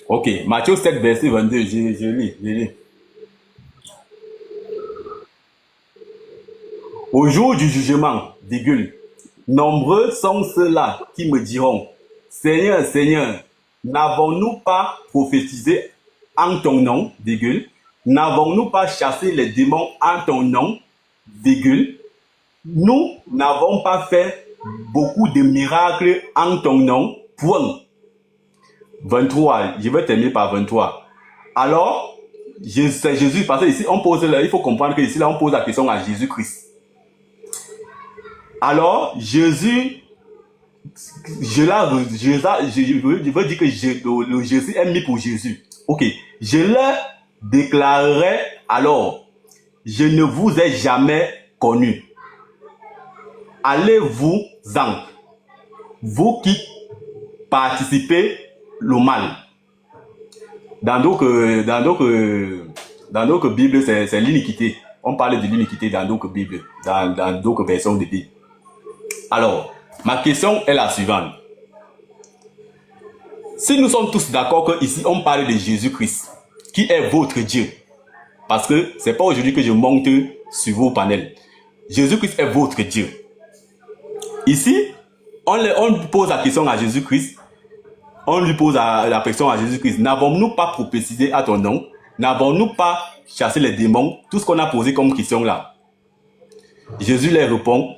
Ok, Matthieu 7, verset 22, je lis. Au jour du jugement, virgule, nombreux sont ceux-là qui me diront, Seigneur, Seigneur, n'avons-nous pas prophétisé en ton nom, virgule, n'avons-nous pas chassé les démons en ton nom, virgule, nous n'avons pas fait beaucoup de miracles en ton nom, point. 23, je vais terminer par 23. Alors, c'est Jésus, parce que ici, on pose, il faut comprendre que ici, là, on pose la question à Jésus-Christ. Alors, Jésus, je veux dire que le Jésus est mis pour Jésus. Ok, je leur déclarerai alors, je ne vous ai jamais connu. Allez-vous-en, vous qui participez le mal. Dans d'autres Bibles, c'est l'iniquité. On parle de l'iniquité dans d'autres Bibles, dans d'autres versions de Bible. Alors, ma question est la suivante. Si nous sommes tous d'accord que ici on parle de Jésus-Christ, qui est votre Dieu, parce que c'est pas aujourd'hui que je monte sur vos panels. Jésus-Christ est votre Dieu. Ici, on pose la question à Jésus-Christ. On lui pose la question à Jésus-Christ. N'avons-nous pas prophétisé à ton nom? N'avons-nous pas chassé les démons? Tout ce qu'on a posé comme question là. Jésus leur répond.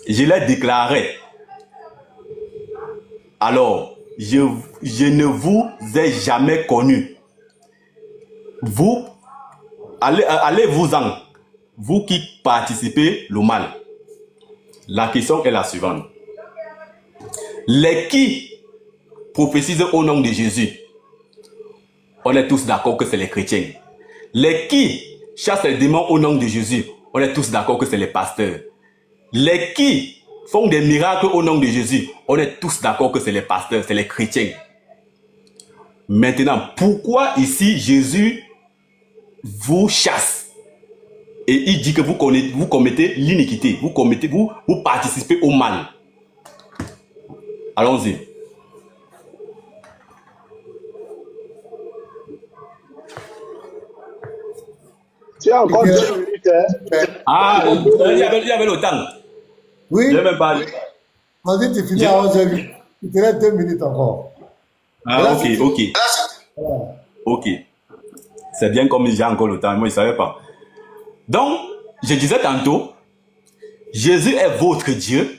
Je leur déclarais. Alors, je ne vous ai jamais connu. Vous, allez-vous-en, vous qui participez le mal. La question est la suivante. Les qui prophétisent au nom de Jésus, on est tous d'accord que c'est les chrétiens. Les qui chassent les démons au nom de Jésus, on est tous d'accord que c'est les pasteurs. Les qui font des miracles au nom de Jésus, on est tous d'accord que c'est les pasteurs, c'est les chrétiens. Maintenant, pourquoi ici Jésus vous chasse et il dit que vous commettez l'iniquité, vous participez au mal? Allons-y. Tu as encore 2 minutes. Hein? Ah, il y avait le temps. Oui. Je vais même parler. Vas-y, tu finis à 11h08. Il te reste 2 minutes encore. Ah, ok. Ok. C'est bien comme j'ai encore le temps. Moi, je ne savais pas. Donc, je disais tantôt, Jésus est votre Dieu.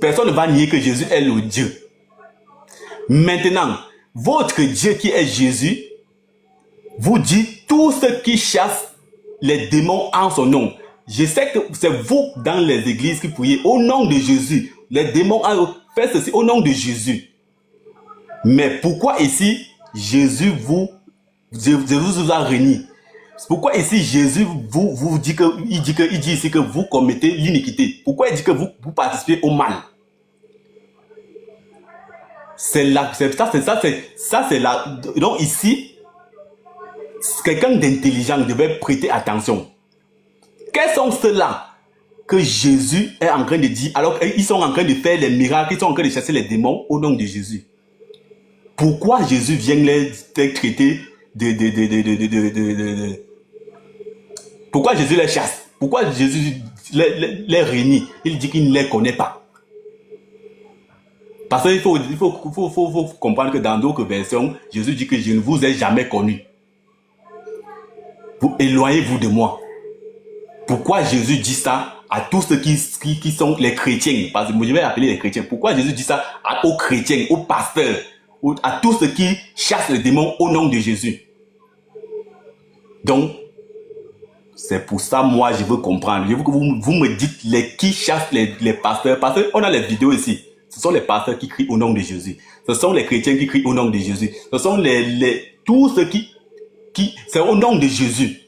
Personne ne va nier que Jésus est le Dieu. Maintenant, votre Dieu qui est Jésus, vous dit tous ceux qui chassent les démons en son nom. Je sais que c'est vous dans les églises qui priez au nom de Jésus. Les démons faites ceci au nom de Jésus. Mais pourquoi ici Jésus vous a réuni? Pourquoi ici Jésus vous dit que il dit ici que vous commettez l'iniquité? Pourquoi il dit que vous participez au mal? Donc ici, quelqu'un d'intelligent devait prêter attention. Quels sont ceux-là que Jésus est en train de dire alors qu'ils sont en train de faire les miracles, ils sont en train de chasser les démons au nom de Jésus? Pourquoi Jésus vient les traiter Pourquoi Jésus les chasse? Pourquoi Jésus les réunit? Il dit qu'il ne les connaît pas. Parce qu'il faut comprendre que dans d'autres versions, Jésus dit que je ne vous ai jamais connu. Vous éloignez-vous de moi. Pourquoi Jésus dit ça à tous ceux qui sont les chrétiens? Parce que je vais appeler les chrétiens. Pourquoi Jésus dit ça aux chrétiens, aux pasteurs, à tous ceux qui chassent les démons au nom de Jésus? Donc, c'est pour ça, moi, je veux comprendre. Je veux que vous me dites qui chassent les pasteurs. Parce qu'on a les vidéos ici. Ce sont les pasteurs qui crient au nom de Jésus. Ce sont les chrétiens qui crient au nom de Jésus. Ce sont tous ceux qui c'est au nom de Jésus.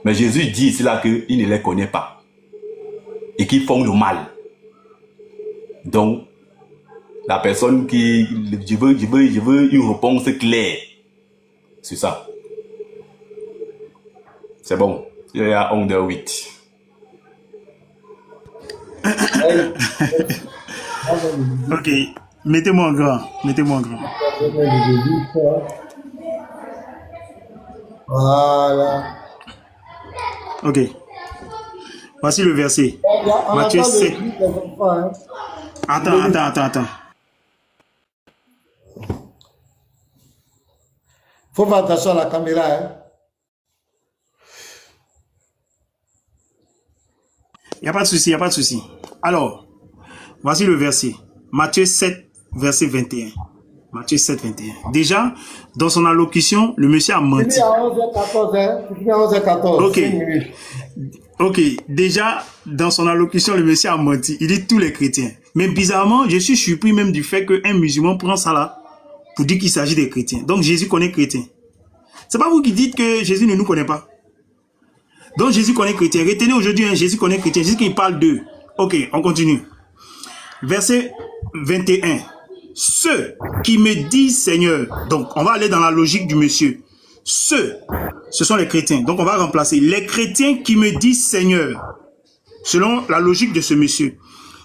Mais Jésus dit ici là qu'il ne les connaît pas. Et qu'ils font le mal. Donc, la personne qui... Je veux une réponse claire sur ça. C'est bon. Il y a 11h08. Ok, mettez-moi en grand. Mettez-moi en grand. Voilà. Ok. Voici le verset. On Matthieu attend 7. le cri des enfants, hein. Attends. Faut faire attention à la caméra, hein. Il n'y a pas de souci. Alors, voici le verset. Matthieu 7, verset 21. Matthieu 7, 21. Déjà, dans son allocution, le monsieur a menti. Fini à 11h14, hein. Fini à 11h14. Ok. 5 minutes. Ok, déjà, dans son allocution, le monsieur a menti. Il dit tous les chrétiens. Mais bizarrement, je suis surpris même du fait qu'un musulman prend ça là pour dire qu'il s'agit des chrétiens. Donc Jésus connaît chrétiens. C'est pas vous qui dites que Jésus ne nous connaît pas. Donc Jésus connaît chrétiens. Retenez aujourd'hui, hein, Jésus connaît chrétiens. Jésus qui parle d'eux. Ok, on continue. Verset 21. Ceux qui me disent Seigneur. Donc on va aller dans la logique du monsieur. Ceux, ce sont les chrétiens. Donc on va remplacer les chrétiens qui me disent Seigneur. Selon la logique de ce monsieur.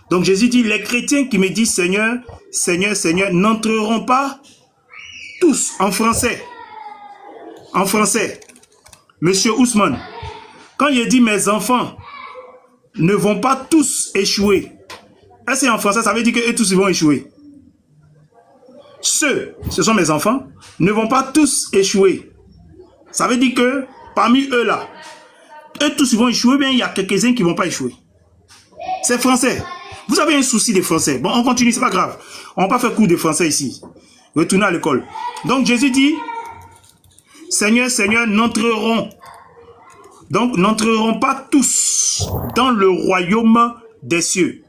Donc Jésus dit, les chrétiens qui me disent Seigneur, Seigneur, Seigneur, n'entreront pas tous en français. En français. Monsieur Ousmane, quand il dit mes enfants ne vont pas tous échouer. Est-ce en français, ça veut dire qu'eux tous ils vont échouer? Ceux, ce sont mes enfants, ne vont pas tous échouer. Ça veut dire que parmi eux là, eux tous ils vont échouer, bien il y a quelques-uns qui ne vont pas échouer. C'est français. Vous avez un souci des français. Bon, on continue, c'est pas grave. On va pas faire cours de français ici. Retournez à l'école. Donc Jésus dit, Seigneur, Seigneur, n'entreront pas tous dans le royaume des cieux.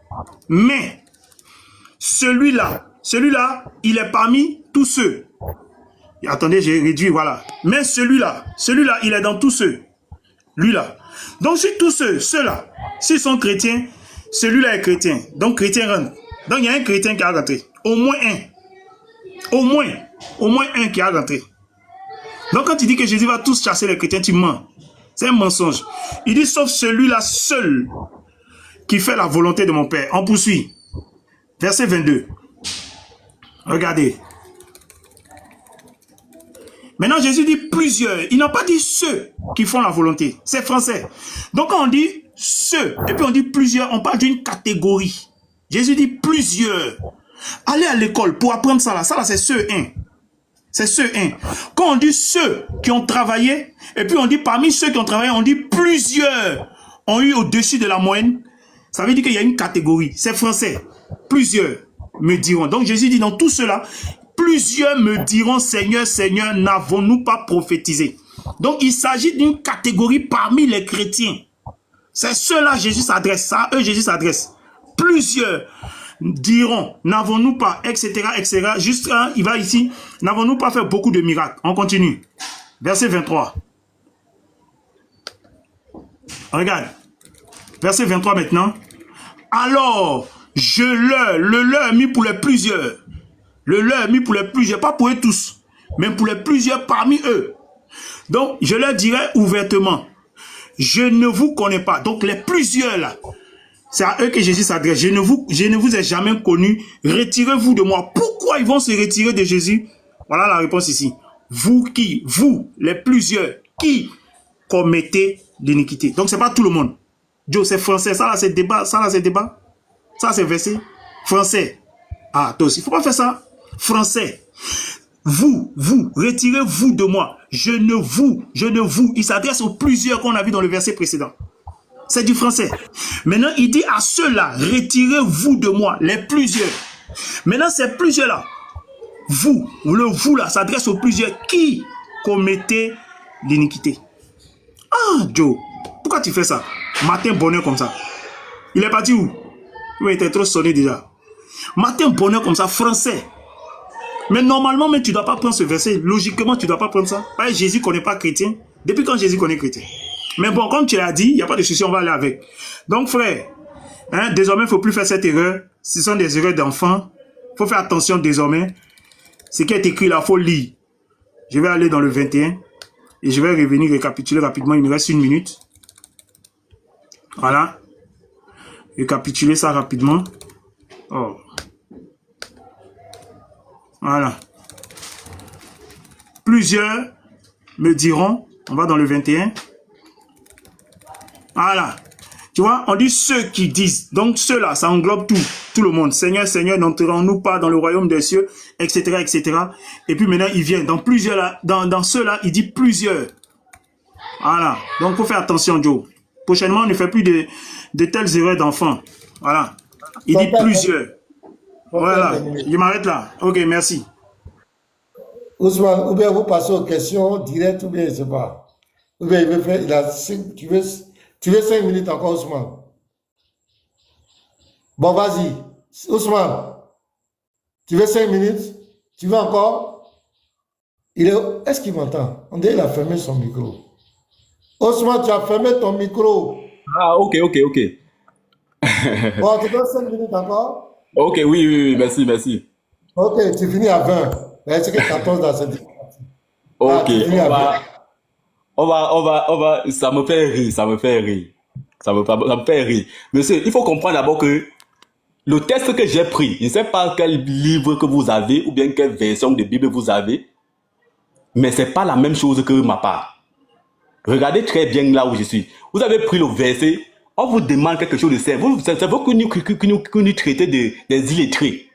Mais celui-là, il est parmi tous ceux. Attendez, j'ai réduit, voilà. Mais celui-là, il est dans tous ceux. Lui-là. Donc, si tous ceux-là, s'ils sont chrétiens, celui-là est chrétien. Donc, chrétien rentre. Donc, il y a un chrétien qui a rentré. Au moins un. Au moins un qui a rentré. Donc, quand il dit que Jésus va tous chasser les chrétiens, tu mens. C'est un mensonge. Il dit, sauf celui-là seul qui fait la volonté de mon Père. On poursuit. Verset 22. Regardez. Maintenant, Jésus dit plusieurs. Il n'a pas dit ceux qui font la volonté. C'est français. Donc, quand on dit ceux, et puis on dit plusieurs, on parle d'une catégorie. Jésus dit plusieurs. Allez à l'école pour apprendre ça là. Ça là, c'est ceux un. C'est ceux un. Quand on dit ceux qui ont travaillé, et puis on dit parmi ceux qui ont travaillé, on dit plusieurs ont eu au-dessus de la moyenne. Ça veut dire qu'il y a une catégorie. C'est français. Plusieurs me diront. Donc Jésus dit dans tout cela, plusieurs me diront, Seigneur, Seigneur, n'avons-nous pas prophétisé? Donc il s'agit d'une catégorie parmi les chrétiens. C'est ceux-là Jésus s'adresse. Ça, eux Jésus s'adresse. Plusieurs diront, n'avons-nous pas, etc., etc. Juste un, il va ici, n'avons-nous pas fait beaucoup de miracles? On continue. Verset 23. Regarde. Verset 23 maintenant. Alors, le leur mis pour les plusieurs. Le leur mis pour les plusieurs, pas pour eux tous, mais pour les plusieurs parmi eux. Donc, je leur dirai ouvertement, je ne vous connais pas. Donc, les plusieurs là, c'est à eux que Jésus s'adresse. Je ne vous ai jamais connu. Retirez-vous de moi. Pourquoi ils vont se retirer de Jésus? Voilà la réponse ici. Vous qui, vous, les plusieurs, qui commettez l'iniquité. Donc, c'est pas tout le monde. Joe, c'est français. Ça là, c'est débat. Ça là, c'est débat. Ça, c'est verset français. Ah, toi aussi. Il ne faut pas faire ça. Français. Vous, retirez-vous de moi. Je ne vous. Il s'adresse aux plusieurs qu'on a vu dans le verset précédent. C'est du français. Maintenant, il dit à ceux-là, retirez-vous de moi, les plusieurs. Maintenant, ces plusieurs-là, vous, le vous là, s'adresse aux plusieurs qui commettez l'iniquité. Ah, Joe, pourquoi tu fais ça? Matin bonheur comme ça. Il est parti où? Il était trop sonné déjà. Matin bonheur comme ça, français. Mais normalement, mais tu ne dois pas prendre ce verset. Logiquement, tu ne dois pas prendre ça. Parce que Jésus ne connaît pas chrétien. Depuis quand Jésus connaît chrétien? Mais bon, comme tu l'as dit, il n'y a pas de souci, on va aller avec. Donc, frère, hein, désormais, il ne faut plus faire cette erreur. Ce sont des erreurs d'enfants. Il faut faire attention désormais. Ce qui est écrit là, il faut lire. Je vais aller dans le 21 et je vais revenir récapituler rapidement. Il me reste 1 minute. Voilà. Récapituler ça rapidement. Oh. Voilà. Plusieurs me diront, on va dans le 21. Voilà. Tu vois, on dit ceux qui disent. Donc ceux-là, ça englobe tout le monde. Seigneur, Seigneur, n'entrons-nous pas dans le royaume des cieux, etc., etc. Et puis maintenant, il vient dans plusieurs là, dans ceux-là, il dit plusieurs. Voilà. Donc, il faut faire attention, Joe. Prochainement, on ne fait plus de telles erreurs d'enfants. Voilà. Il dit plusieurs. Voilà. Je m'arrête là. Ok, merci. Ousmane, ou bien vous passez aux questions directes, ou bien je ne sais pas. Ou bien il veut faire, tu veux 5 minutes encore, Ousmane? Bon, vas-y. Ousmane, tu veux 5 minutes? Tu veux encore? Est-ce qu'il m'entend? On dirait qu'il a fermé son micro. Ousmane, tu as fermé ton micro. Ah, ok. Bon, tu veux 5 minutes encore? Ok, oui, merci. Ok, tu finis à 20. C'est que 14 dans cette partie. Ok, on va, ça me fait rire. Monsieur, il faut comprendre d'abord que le texte que j'ai pris, je ne sais pas quel livre que vous avez ou bien quelle version de Bible vous avez, mais c'est pas la même chose que ma part. Regardez très bien là où je suis. Vous avez pris le verset, on vous demande quelque chose de simple. C'est vous que nous traitez des illettrés.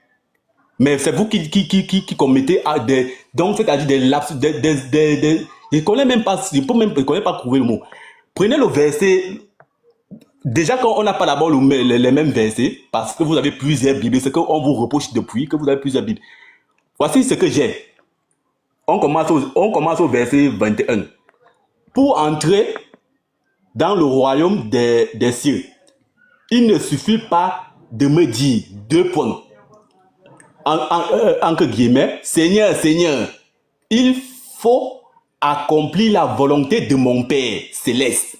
Mais c'est vous qui commettez des, donc c'est-à-dire des lapsus, je ne connais même pas, je ne connais pas trouver le mot. Prenez le verset. Déjà, quand on n'a pas d'abord les mêmes versets, parce que vous avez plusieurs Bibles, c'est qu'on vous reproche depuis que vous avez plusieurs Bibles. Voici ce que j'ai. On commence au verset 21. Pour entrer dans le royaume des cieux, il ne suffit pas de me dire 2 points. Entre guillemets, Seigneur, il faut accomplir la volonté de mon Père céleste.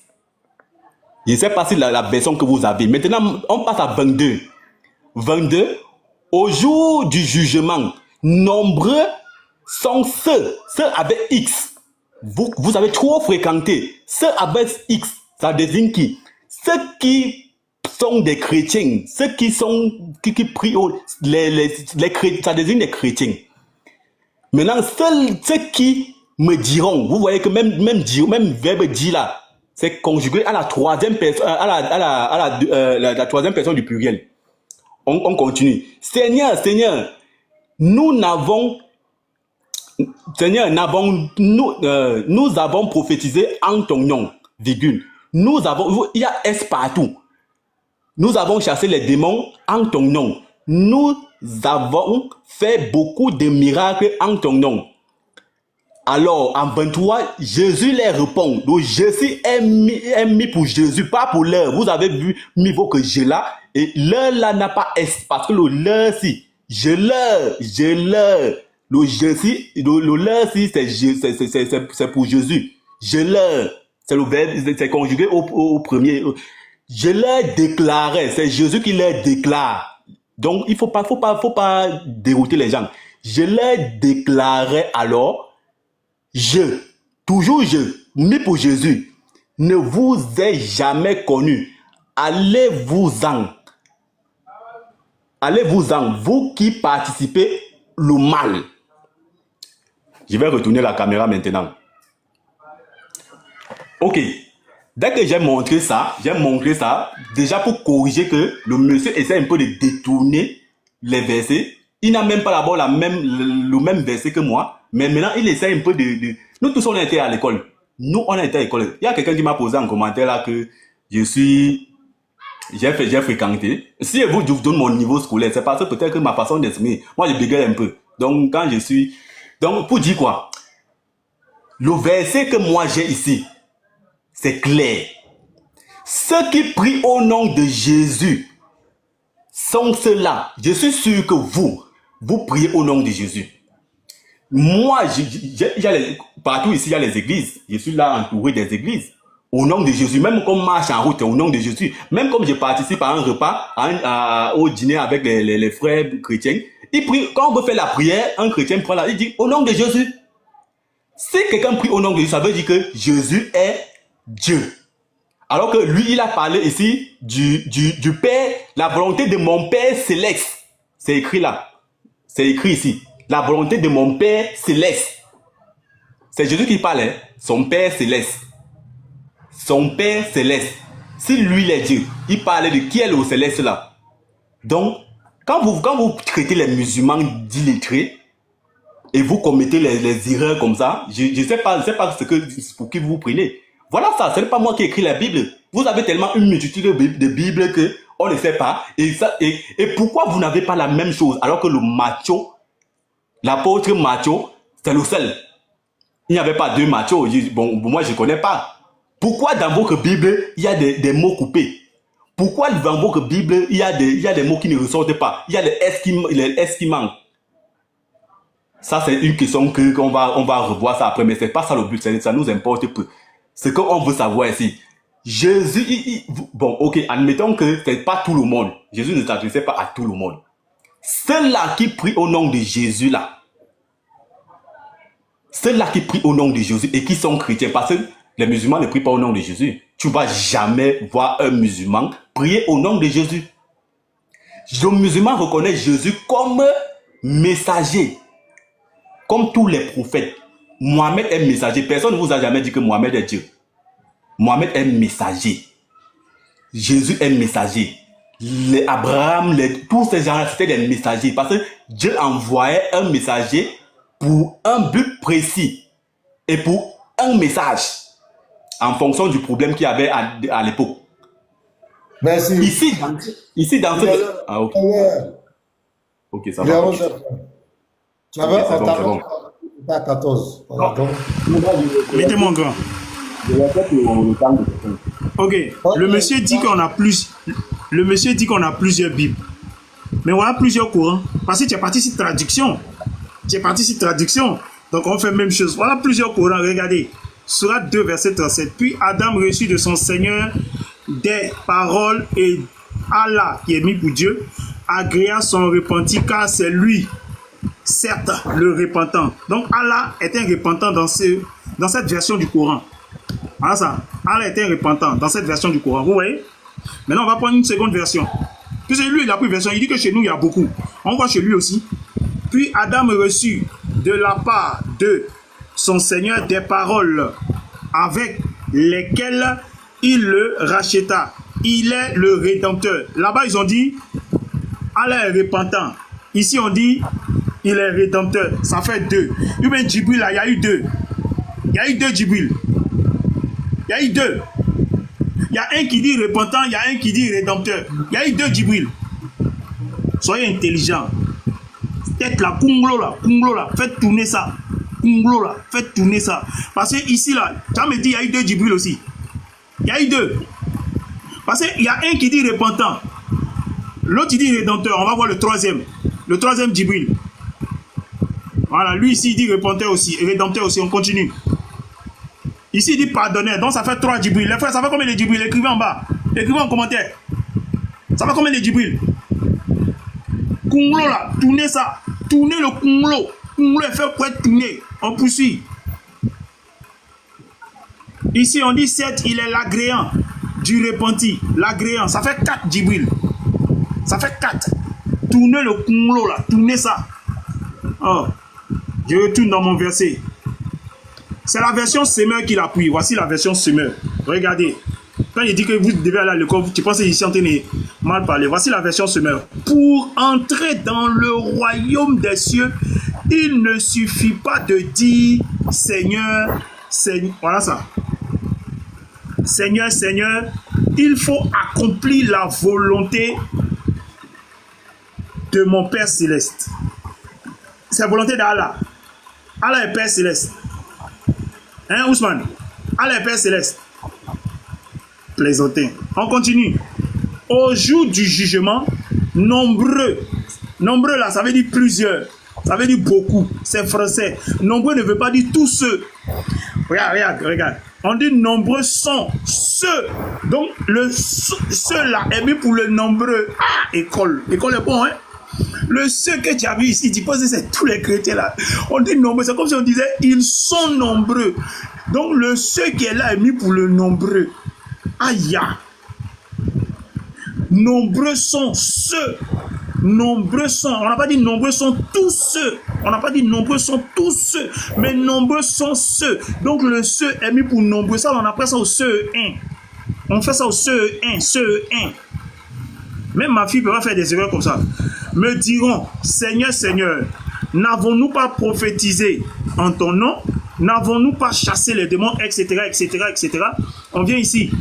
Je ne sais pas si la version que vous avez. Maintenant, on passe à 22. 22. Au jour du jugement, nombreux sont ceux avec X. Vous avez trop fréquenté. Ceux avec X, ça désigne qui? Ceux qui sont des chrétiens. Ceux qui prient, les chrétiens, ça désigne les chrétiens. Maintenant, ceux qui me diront, vous voyez que même verbe dire là, c'est conjugué à la troisième personne, la troisième personne du pluriel. On continue. Seigneur, nous avons prophétisé en ton nom, virgule. Il y a S partout. Nous avons chassé les démons en ton nom. Nous avons fait beaucoup de miracles en ton nom. Alors, en 23, Jésus les répond. Donc, Jésus est mis pour Jésus, pas pour l'heure. Vous avez vu niveau que j'ai là. Et l'heure là n'a pas S. Parce que le l'heure si. Je l'heure. Le Jésus, le l'heure si, c'est pour Jésus. Je l'heure. C'est le verbe, c'est conjugué au premier. Je leur déclarais. C'est Jésus qui leur déclare. Donc, il faut pas dérouter les gens. Je leur déclarais alors. Toujours mis pour Jésus, ne vous ai jamais connu. Allez-vous-en, vous qui participez le mal. Je vais retourner la caméra maintenant. Ok. Dès que j'ai montré ça, déjà pour corriger que le monsieur essaie un peu de détourner les versets. Il n'a même pas d'abord le même verset que moi. Mais maintenant, il essaie un peu de... Nous tous, on a été à l'école. Il y a quelqu'un qui m'a posé en commentaire là que j'ai fréquenté. Si je vous donne mon niveau scolaire, c'est parce que peut-être que ma façon d'exprimer, moi, je bégaye un peu. Donc, donc, pour dire quoi? Le verset que moi j'ai ici, c'est clair. Ceux qui prient au nom de Jésus sont ceux-là. Je suis sûr que vous priez au nom de Jésus. Moi, partout ici, il y a les églises. Je suis là entouré des églises. Au nom de Jésus. Même comme marche en route, au nom de Jésus. Même comme je participe à un repas, au dîner avec les frères chrétiens. Ils prient, quand on veut faire la prière, un chrétien prend là, il dit au nom de Jésus. Si quelqu'un prie au nom de Jésus, ça veut dire que Jésus est Dieu. Alors que lui, il a parlé ici du Père, la volonté de mon Père céleste. C'est écrit là. C'est écrit ici. la volonté de mon Père céleste. C'est Jésus qui parle, hein? Son Père céleste. Son Père céleste. Si lui il est Dieu, il parle de qui est le céleste là. Donc, quand vous traitez les musulmans d'illettrés et vous commettez les erreurs comme ça, je ne sais pas pour qui vous prenez. Voilà ça, ce n'est pas moi qui écris la Bible. Vous avez tellement une multitude de Bibles que on ne sait pas. Et pourquoi vous n'avez pas la même chose alors que le Matthieu, l'apôtre Matthieu, c'est le seul. Il n'y avait pas deux Matthieu. Bon, moi je ne connais pas. Pourquoi dans votre Bible, il y a des mots coupés? Pourquoi dans votre Bible, il y a des mots qui ne ressortent pas? Il y a des S qui manquent. Ça, c'est une question qu'on va revoir ça après, mais ce n'est pas ça le but, ça nous importe peu. Ce qu'on veut savoir ici, Jésus, bon, ok, admettons que ce n'est pas tout le monde. Jésus ne s'adressait pas à tout le monde. Ceux-là qui prient au nom de Jésus, là, ceux-là qui prient au nom de Jésus et qui sont chrétiens, parce que les musulmans ne prient pas au nom de Jésus. Tu ne vas jamais voir un musulman prier au nom de Jésus. Le musulman reconnaît Jésus comme messager. Comme tous les prophètes. Mohamed est messager. Personne ne vous a jamais dit que Mohamed est Dieu. Mohamed est messager. Jésus est messager. Abraham, tous ces gens-là, c'était des messagers. Parce que Dieu envoyait un messager pour un but précis. Et pour un message. En fonction du problème qu'il y avait à l'époque. Merci. Ici dans ce... Ah, ok. Ok, ça va. Tu avais à 14. Mettez mon grand. Ok. Le monsieur dit qu'on a plus. Le monsieur dit qu'on a plusieurs Bibles. Mais on a plusieurs courants. Parce que tu es parti sur traduction. Donc on fait la même chose. Voilà plusieurs courants. Regardez. Sourate 2, verset 37. Puis Adam reçut de son Seigneur des paroles et Allah, qui est mis pour Dieu, agréa son repenti car c'est lui, certes, le repentant. Donc Allah est un repentant dans cette version du Coran. Voilà ça. Allah est un repentant dans cette version du Coran. Vous voyez? Maintenant, on va prendre une seconde version. Puisque lui, il a pris une version. Il dit que chez nous, il y a beaucoup. On voit chez lui aussi. Puis Adam reçut de la part de son Seigneur des paroles avec lesquelles il le racheta. Il est le rédempteur. Là-bas, ils ont dit Allah est repentant. Ici, on dit il est rédempteur. Ça fait deux. Et bien, Djibril, là, il y a eu deux. Il y a eu deux Djibril. Il y a eu deux. Il y a un qui dit repentant, il y a un qui dit rédempteur. Il y a eu deux Djibril. Soyez intelligents. Peut-être la Kunglo là, faites tourner ça. Kunglo là, faites tourner ça. Parce que ici là, tu me dit il y a eu deux Djibril aussi. Il y a eu deux. Parce qu'il y a un qui dit repentant. L'autre il dit rédempteur. On va voir le troisième. Le troisième Djibril. Voilà, lui ici il dit repenteur aussi, rédempteur aussi. On continue. Ici il dit pardonneur. Donc ça fait trois Djibril. Les frères, ça fait combien de Djibril? Écrivez en bas. Écrivez en commentaire. Ça fait combien de Djibril? Kunglo là, tournez ça. Tournez le Kunglo. Kunglo est fait pour être tourné. On poursuit. Ici, on dit certes, il est l'agréant du repenti. L'agréant, ça fait 4 Djibril. Ça fait 4. Tournez le Kunglo là, tournez ça. Oh. Je retourne dans mon verset. C'est la version semeur qui l'appuie. Voici la version semeur. Regardez. Quand il dit que vous devez aller à l'école, tu penses qu'il est en train de mal parler. Voici la version semeur. Pour entrer dans le royaume des cieux, il ne suffit pas de dire Seigneur, Seigneur. Voilà ça. Seigneur, Seigneur, il faut accomplir la volonté de mon Père Céleste. C'est la volonté d'Allah. Allah est Père Céleste. Hein, Ousmane? Allah est Père Céleste. Plaisantin. On continue. Au jour du jugement, nombreux. Nombreux là, ça veut dire plusieurs. Ça veut dire beaucoup. C'est français. Nombreux ne veut pas dire tous ceux. Regarde. On dit nombreux sont ceux. Donc, ceux-là est mis pour le nombreux. Ah, école. École est bon, hein? Le ceux que tu as vu ici, tu penses que c'est tous les chrétiens là. On dit nombreux. C'est comme si on disait, ils sont nombreux. Donc, le ceux qui est là est mis pour le nombreux. Aïe. Nombreux sont ceux nombreux sont, on n'a pas dit nombreux sont tous ceux, on n'a pas dit nombreux sont tous ceux, mais nombreux sont ceux. Donc le ceux est mis pour nombreux, ça on appelle ça au ceux 1. On fait ça au ceux 1, ceux 1. Même ma fille peut pas faire des erreurs comme ça. Me diront, Seigneur, Seigneur, n'avons-nous pas prophétisé en ton nom? N'avons-nous pas chassé les démons, etc., etc., etc. On vient ici.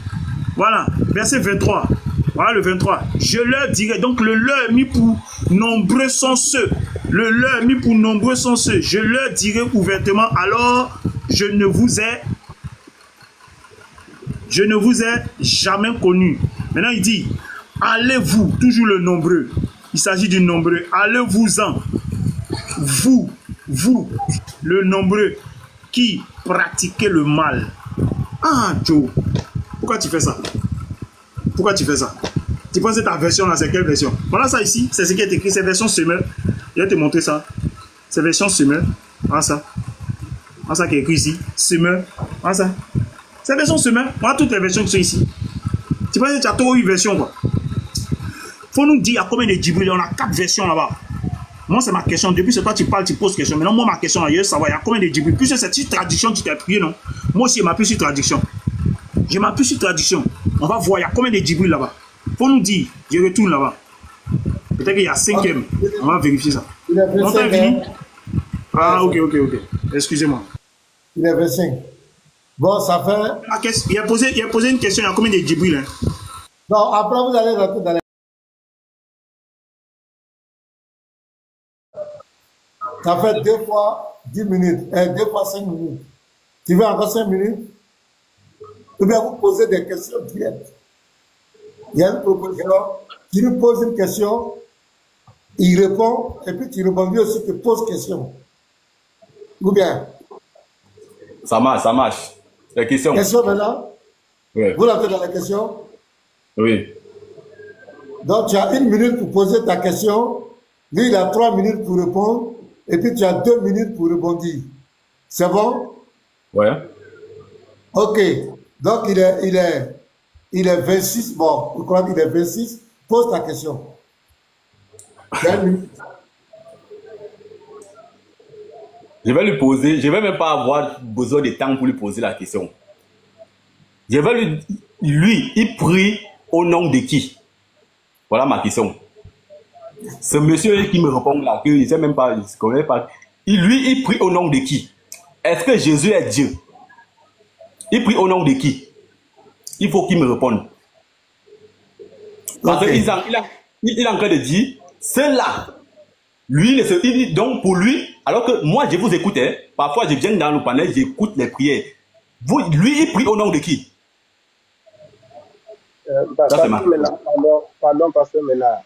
Voilà, verset 23. Voilà le 23. Je leur dirai, donc le leur mis pour nombreux sont ceux. Le leur mis pour nombreux sont ceux. Je leur dirai ouvertement, alors je ne vous ai jamais connu. Maintenant il dit, allez-vous, toujours le nombreux. Il s'agit du nombreux. Allez-vous-en. Vous, le nombreux, qui pratiquez le mal. Ah, Joe, pourquoi tu fais ça? Pourquoi tu fais ça? Tu penses que ta version là, c'est quelle version? Voilà ça ici, c'est ce qui est écrit, c'est version semeur. Je vais te montrer ça. C'est version semeur. Voilà ça. Voilà ça qui est écrit ici. Semeur. Voilà ça. C'est version semeur. Voilà toutes les versions qui sont ici. Tu penses que tu as trop eu version quoi? Faut nous dire à combien de Djibril. On a 4 versions là-bas. Moi, c'est ma question. Depuis c'est toi tu parles, tu poses question. Maintenant, moi, ma question, là, je veux savoir, il y a combien de Djibril? Puisque c'est une traduction qui t'a prié, non? Moi aussi, je m'appuie sur traduction. Je m'appuie sur traduction. On va voir, il y a combien de Djibril là-bas? Faut nous dire. Je retourne là-bas. Peut-être qu'il y a 5e. On va vérifier ça. On t'a fini? Ah, ok. Excusez-moi. Il est 25. Bon, ça fait... Il a posé une question, il y a combien de Djibril? Hein? Non, après, vous allez rentrer dans les... Ça fait 2 fois 10 minutes, 2 fois 5 minutes. Tu veux encore 5 minutes? Ou bien vous posez des questions directes. Il y a une proposition, tu lui poses une question, il répond, et puis tu réponds aussi, tu poses question. Ou bien? Ça marche. La question. Question maintenant? Oui. Vous l'avez dans la question? Oui. Donc tu as 1 minute pour poser ta question, lui il a 3 minutes pour répondre, et puis tu as 2 minutes pour rebondir. C'est bon? Ouais. Ok. Donc il est 26. Bon, je crois qu'il est 26. Pose ta question. Je vais lui poser, je ne vais même pas avoir besoin de temps pour lui poser la question. Je vais lui, il prie au nom de qui? Voilà ma question. Ce monsieur qui me répond là, que je ne sais même pas, je ne connais pas, il prie au nom de qui? Est-ce que Jésus est Dieu? Il prie au nom de qui? Il faut qu'il me réponde. Parce qu'il est en train de dire, cela, lui, il dit donc pour lui, alors que moi je vous écoute, hein, parfois je viens dans le panel, j'écoute les prières. Lui, il prie au nom de qui? Pardon, Pasteur Ménard.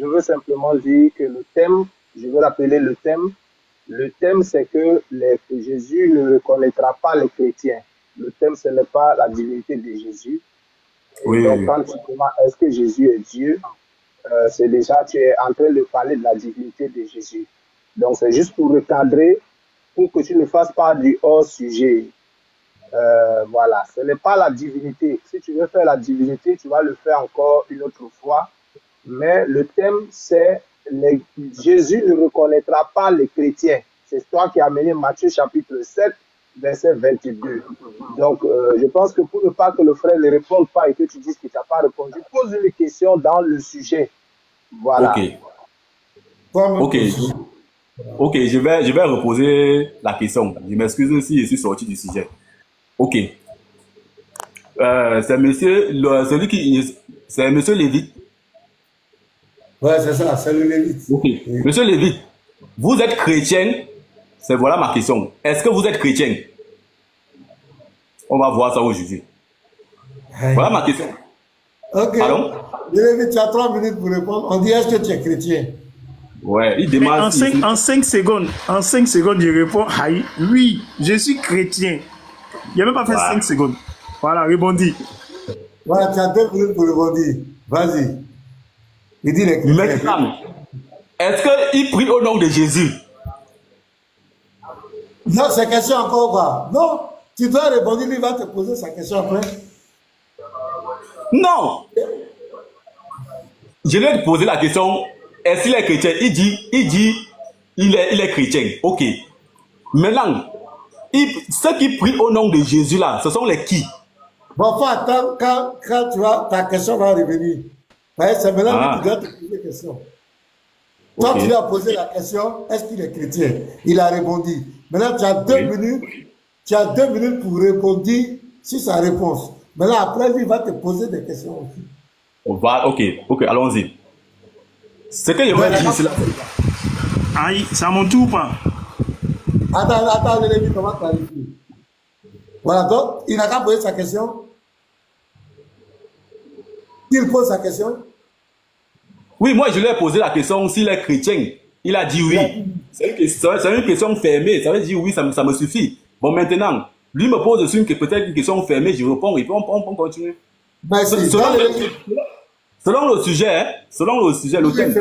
Je veux simplement dire que le thème, je veux l'appeler le thème c'est que Jésus ne reconnaîtra pas les chrétiens. Le thème, ce n'est pas la divinité de Jésus. Oui, donc, quand tu demandes est-ce que Jésus est Dieu, c'est déjà, tu es en train de parler de la divinité de Jésus. Donc, c'est juste pour recadrer, pour que tu ne fasses pas du hors-sujet. Voilà, ce n'est pas la divinité. Si tu veux faire la divinité, tu vas le faire encore une autre fois. Mais le thème, c'est Jésus ne reconnaîtra pas les chrétiens. C'est toi qui as amené Matthieu chapitre 7, verset 22. Donc, je pense que pour ne pas que le frère ne réponde pas et que tu dises qu'il t'a pas répondu, pose une question dans le sujet. Voilà. Ok, je vais reposer la question. Je m'excuse si je suis sorti du sujet. Ok. C'est monsieur, c'est monsieur Lévite. Ouais, c'est ça, c'est le Lévite. Ok. Oui. Monsieur Lévite, vous êtes chrétien? C'est voilà ma question. Est-ce que vous êtes chrétien? On va voir ça aujourd'hui. Voilà ma question. Ok. Pardon? Lévite, tu as 3 minutes pour répondre. On dit est-ce que tu es chrétien? Ouais, il demande. En 5 secondes, je réponds aïe, oui, je suis chrétien. Il n'a même pas fait 5 secondes. Voilà, rebondis. Voilà, tu as 2 minutes pour rebondir. Vas-y. Il dit les chrétiens. Maintenant, est-ce qu'il prie au nom de Jésus? Non, c'est question encore pas. Non, tu dois répondre, lui va te poser sa question après. Non. Je lui ai posé la question est-ce qu'il est chrétien? Il dit il est chrétien. Ok. Maintenant, ceux qui prient au nom de Jésus là, ce sont les qui? Bon, faut attendre quand tu vois, ta question va revenir. C'est maintenant que tu dois te poser la question. Toi, tu lui as posé la question, est-ce qu'il est chrétien? Il a répondu. Maintenant, tu as 2 minutes. Tu as 2 minutes pour répondre sur sa réponse. Maintenant, après, lui, il va te poser des questions aussi. Ok, allons-y. Ce que je veux dire, c'est là. Aïe, c'est à mon tour ou pas? Attends, Lévi, comment clarifier? Voilà, donc, il n'a qu'à poser sa question. Il pose sa question. Oui, moi, je lui ai posé la question s'il est chrétien. Il a dit oui. C'est une question fermée. Ça veut dire oui, ça me suffit. Bon, maintenant, lui me pose dessus peut-être une question fermée, je réponds et puis on continue. Merci. Selon le sujet, le thème.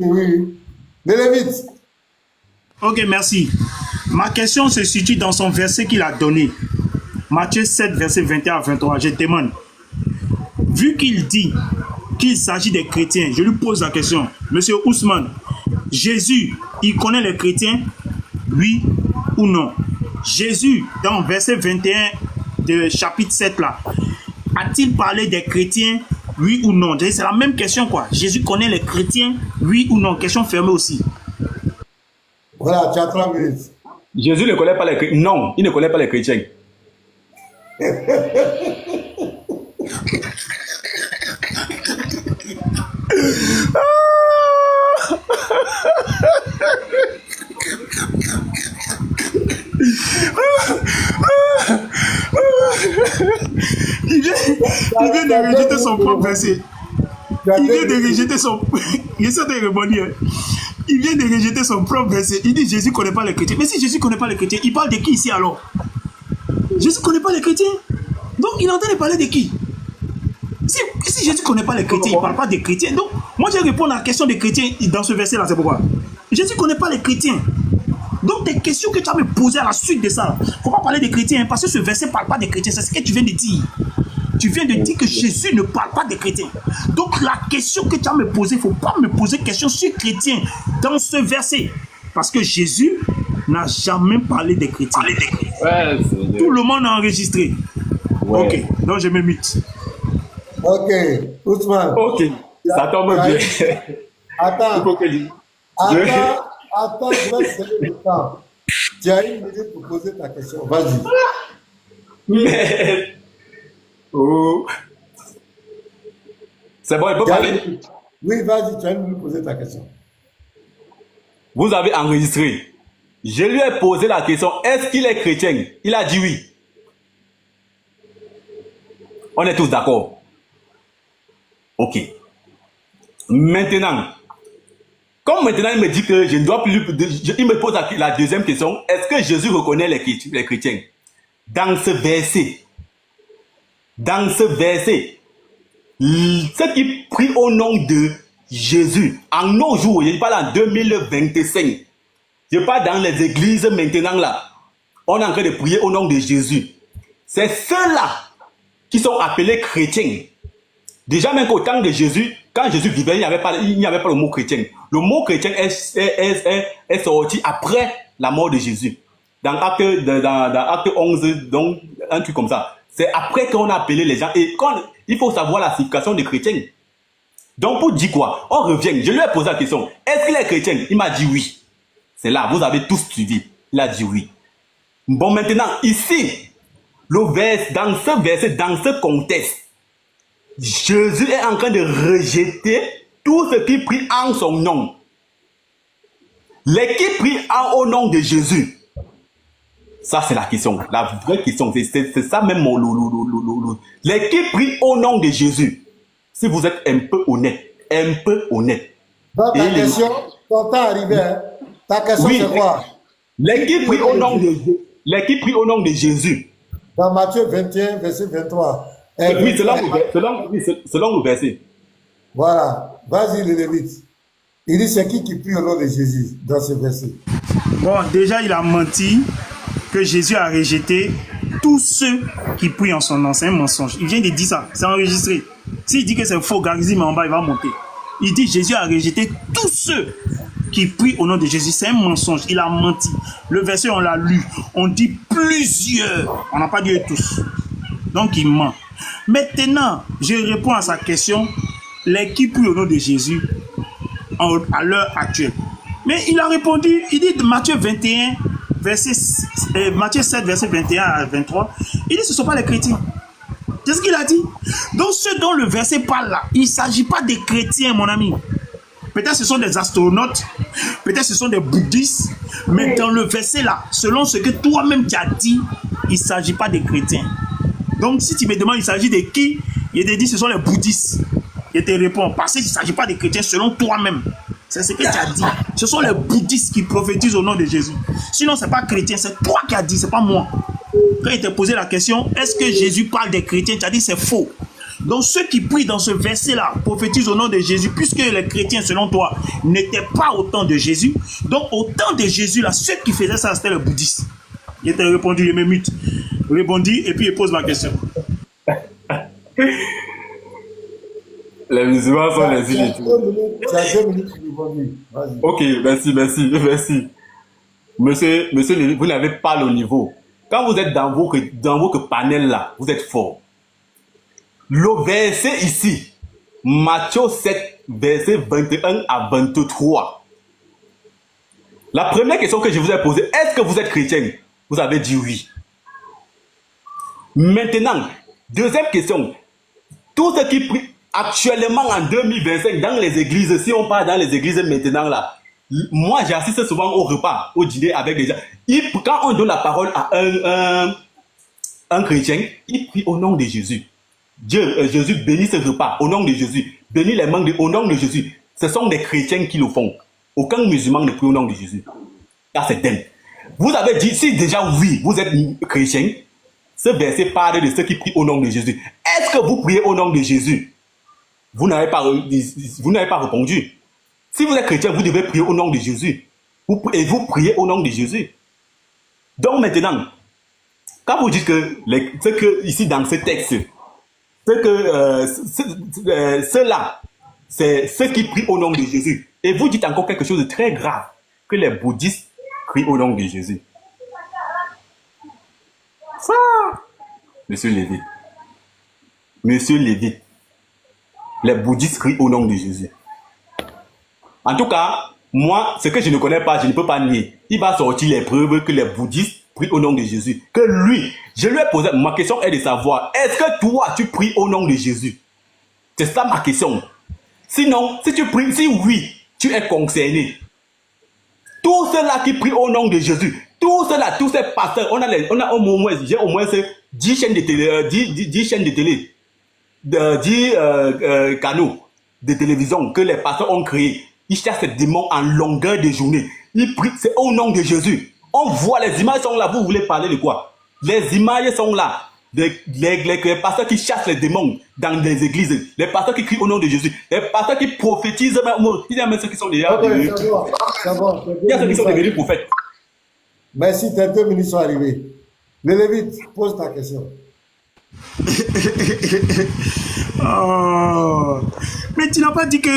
Oui. Lévite. Ok, merci. Ma question se situe dans son verset qu'il a donné. Matthieu 7, verset 21 à 23. Je demande. Vu qu'il dit qu'il s'agit des chrétiens, je lui pose la question. Monsieur Ousmane, Jésus, il connaît les chrétiens? Oui ou non? Jésus, dans verset 21 de chapitre 7 là, a-t-il parlé des chrétiens? Oui ou non? C'est la même question quoi. Jésus connaît les chrétiens? Oui ou non? Question fermée aussi. Voilà, tu as 3 minutes. Jésus ne connaît pas les chrétiens. Non, il ne connaît pas les chrétiens. Il vient de rejeter son propre verset. Il vient de rejeter son... Il vient de rejeter son propre verset. Il dit Jésus ne connaît pas les chrétiens. Mais si Jésus ne connaît pas les chrétiens, il parle de qui ici alors? Jésus ne connaît pas les chrétiens. Donc il est en train de parler de qui? Si Jésus ne connaît pas les chrétiens, il ne parle pas des chrétiens. Donc moi je réponds à la question des chrétiens dans ce verset là, c'est pourquoi. Jésus ne connaît pas les chrétiens. Donc tes questions que tu as me posées à la suite de ça, il ne faut pas parler des chrétiens, parce que ce verset ne parle pas des chrétiens, c'est ce que tu viens de dire. Tu viens de dire que Jésus ne parle pas des chrétiens. Donc la question que tu as me posée, il ne faut pas me poser question sur chrétiens dans ce verset. Parce que Jésus n'a jamais parlé des chrétiens. Ouais, tout le monde a enregistré. Ouais. Ok, donc je me mute. Ok, Ousmane. Ok, ça tombe bien. Attends, je vais te donner le temps. Tu as 1 minute pour poser ta question. Vas-y. Mais... Oh. C'est bon, il peut parler. Oui, vas-y, tu as 1 minute pour poser ta question. Vous avez enregistré. Je lui ai posé la question, est-ce qu'il est chrétien? Il a dit oui. On est tous d'accord. Ok. Maintenant, comme maintenant il me dit que je ne dois plus... Il me pose la deuxième question, est-ce que Jésus reconnaît les chrétiens? Dans ce verset, ceux qui prient au nom de Jésus, en nos jours, je parle en 2025, je parle dans les églises maintenant là, on est en train de prier au nom de Jésus. C'est ceux-là qui sont appelés chrétiens. Déjà même qu'au temps de Jésus, quand Jésus vivait, il n'y avait pas le mot chrétien. Le mot chrétien est sorti après la mort de Jésus. Dans Acte 11, donc un truc comme ça. C'est après qu'on a appelé les gens. Et il faut savoir la signification des chrétiens. Donc pour dire quoi? On revient. Je lui ai posé la question. Est-ce qu'il est chrétien? Il m'a dit oui. C'est là, vous avez tous suivi. Il a dit oui. Bon, maintenant, ici, dans ce verset, dans ce contexte, Jésus est en train de rejeter tout ce qui prie en son nom. Les qui prient au nom de Jésus. Ça, c'est la question. La vraie question, c'est ça même mon loulou. Les qui prient au nom de Jésus. Si vous êtes un peu honnête. Donc, ta question, ton temps arrivé, hein? Ta question, oui, c'est quoi? Les qui prient au nom de Jésus. Les qui prient au nom de Jésus. Dans Matthieu 21, verset 23. Oui, selon le verset. Voilà. Vas-y, le Lévite. Il dit c'est qui prie au nom de Jésus dans ce verset? Bon, déjà, il a menti que Jésus a rejeté tous ceux qui prient en son nom. C'est un mensonge. Il vient de dire ça. C'est enregistré. S'il dit que c'est faux, Garizim en bas, il va monter. Il dit Jésus a rejeté tous ceux qui prient au nom de Jésus. C'est un mensonge. Il a menti. Le verset, on l'a lu. On dit plusieurs. On n'a pas dit tous. Donc, il ment. Maintenant, je réponds à sa question. Les qui prient au nom de Jésus à l'heure actuelle. Mais il a répondu, il dit Matthieu 21, Matthieu 7, verset 21 à 23, il dit ce ne sont pas les chrétiens. C'est ce qu'il a dit. Donc ceux dont le verset parle là, il ne s'agit pas des chrétiens, mon ami. Peut-être ce sont des astronautes, peut-être ce sont des bouddhistes, mais dans le verset là, selon ce que toi-même tu as dit, il ne s'agit pas des chrétiens. Donc si tu me demandes il s'agit de qui, il te dit ce sont les bouddhistes. Il te répond parce qu'il ne s'agit pas des chrétiens selon toi-même. C'est ce que tu as dit. Ce sont les bouddhistes qui prophétisent au nom de Jésus. Sinon, ce n'est pas chrétien, c'est toi qui as dit, ce n'est pas moi. Quand il t'a posé la question, est-ce que Jésus parle des chrétiens? Tu as dit c'est faux. Donc ceux qui prient dans ce verset-là prophétisent au nom de Jésus, puisque les chrétiens, selon toi, n'étaient pas au temps de Jésus. Donc au temps de Jésus, là, ceux qui faisaient ça, c'était les bouddhistes. Il t'a répondu, il me mute. Il répondit et puis il pose ma question. Les musulmans sont les idées. Tu as 2 minutes pour répondre. Vas-y. Ok, merci. Monsieur Lévy, vous n'avez pas le niveau. Quand vous êtes dans votre panel là, vous êtes fort. Le verset ici, Matthieu 7, verset 21 à 23. La première question que je vous ai posée, est-ce que vous êtes chrétien? Vous avez dit oui. Maintenant, deuxième question. Tous ceux qui prient actuellement en 2025 dans les églises, si on parle dans les églises maintenant là, moi j'assiste souvent au repas, au dîner avec les gens. Quand on donne la parole à un chrétien, il prie au nom de Jésus. Jésus bénit ce repas au nom de Jésus. Bénit les mains au nom de Jésus. Ce sont des chrétiens qui le font. Aucun musulman ne prie au nom de Jésus. Là c'est dingue. Vous avez dit, si déjà oui, vous êtes chrétien, ce verset parle de ceux qui prient au nom de Jésus. Est-ce que vous priez au nom de Jésus? Vous n'avez pas répondu. Si vous êtes chrétien, vous devez prier au nom de Jésus. Et vous priez au nom de Jésus. Donc maintenant, quand vous dites que, ici dans ce texte, ceux-là, c'est ceux qui prient au nom de Jésus. Et vous dites encore quelque chose de très grave, que les bouddhistes prient au nom de Jésus. Ça, Monsieur Lévy, les bouddhistes crient au nom de Jésus. En tout cas, moi, ce que je ne connais pas, je ne peux pas nier. Il va sortir les preuves que les bouddhistes prient au nom de Jésus. Que lui, je lui ai posé, ma question est de savoir, est-ce que toi, tu pries au nom de Jésus? C'est ça ma question. Sinon, si tu pries, si oui, tu es concerné. Tous ceux-là qui prient au nom de Jésus, tous ceux-là, tous ces pasteurs, j'ai au moins 10 chaînes de télé, 10 chaînes de télé. 10 canaux de télévision que les pasteurs ont créés. Ils chassent ces démons en longueur de journée. Ils prient, c'est au nom de Jésus. On voit, les images sont là. Vous voulez parler de quoi? Les images sont là. Les pasteurs qui chassent les démons dans les églises. Les pasteurs qui crient au nom de Jésus. Les pasteurs qui prophétisent. Il y a même ceux qui sont déjà devenus. Il y a ceux qui sont devenus prophètes. Merci, tes 2 minutes sont arrivées. Le Lévite, pose ta question. Oh. Mais tu n'as pas dit que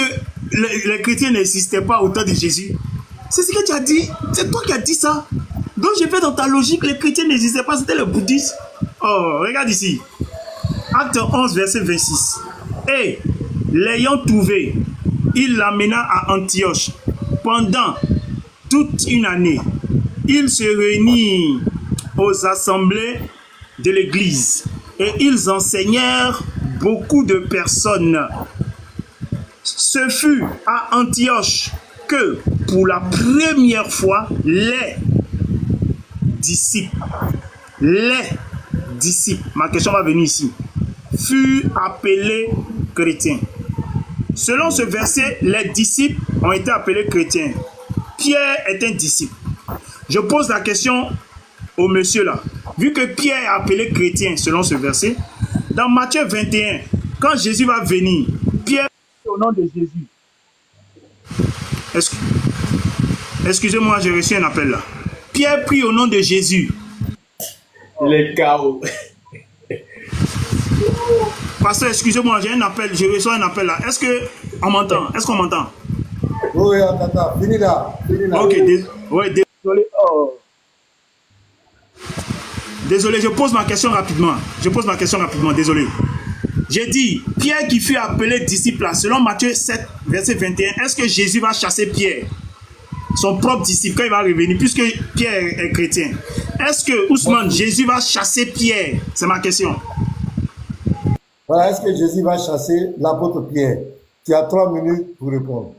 les chrétiens n'existaient pas au temps de Jésus. C'est ce que tu as dit. C'est toi qui as dit ça. Donc j'ai fait dans ta logique, les chrétiens n'existaient pas, c'était les bouddhistes. Oh, regarde ici. Acte 11, verset 26. Et l'ayant trouvé, il l'amena à Antioche. Pendant toute une année, il se réunit aux assemblées de l'église et ils enseignèrent beaucoup de personnes. Ce fut à Antioche que pour la première fois les disciples, ma question va venir ici, furent appelés chrétiens. Selon ce verset, les disciples ont été appelés chrétiens. Pierre est un disciple. Je pose la question au monsieur là. Vu que Pierre est appelé chrétien selon ce verset, dans Matthieu 21, quand Jésus va venir, Pierre au nom de Jésus. Excusez-moi, j'ai reçu un appel là. Pierre prie au nom de Jésus. Les chaos. Pasteur, excusez-moi, j'ai un appel, je reçois un appel là. Est-ce que On m'entend. Est-ce qu'on m'entend? Oui, attends, finis là. Ok, désolé. Oh. Désolé, je pose ma question rapidement. Désolé. J'ai dit, Pierre qui fut appelé disciple, là, selon Matthieu 7, verset 21, est-ce que Jésus va chasser Pierre, son propre disciple, quand il va revenir, puisque Pierre est chrétien? Est-ce que, Ousmane, Jésus va chasser Pierre? C'est ma question. Voilà, est-ce que Jésus va chasser l'apôtre Pierre? Tu as 3 minutes pour répondre.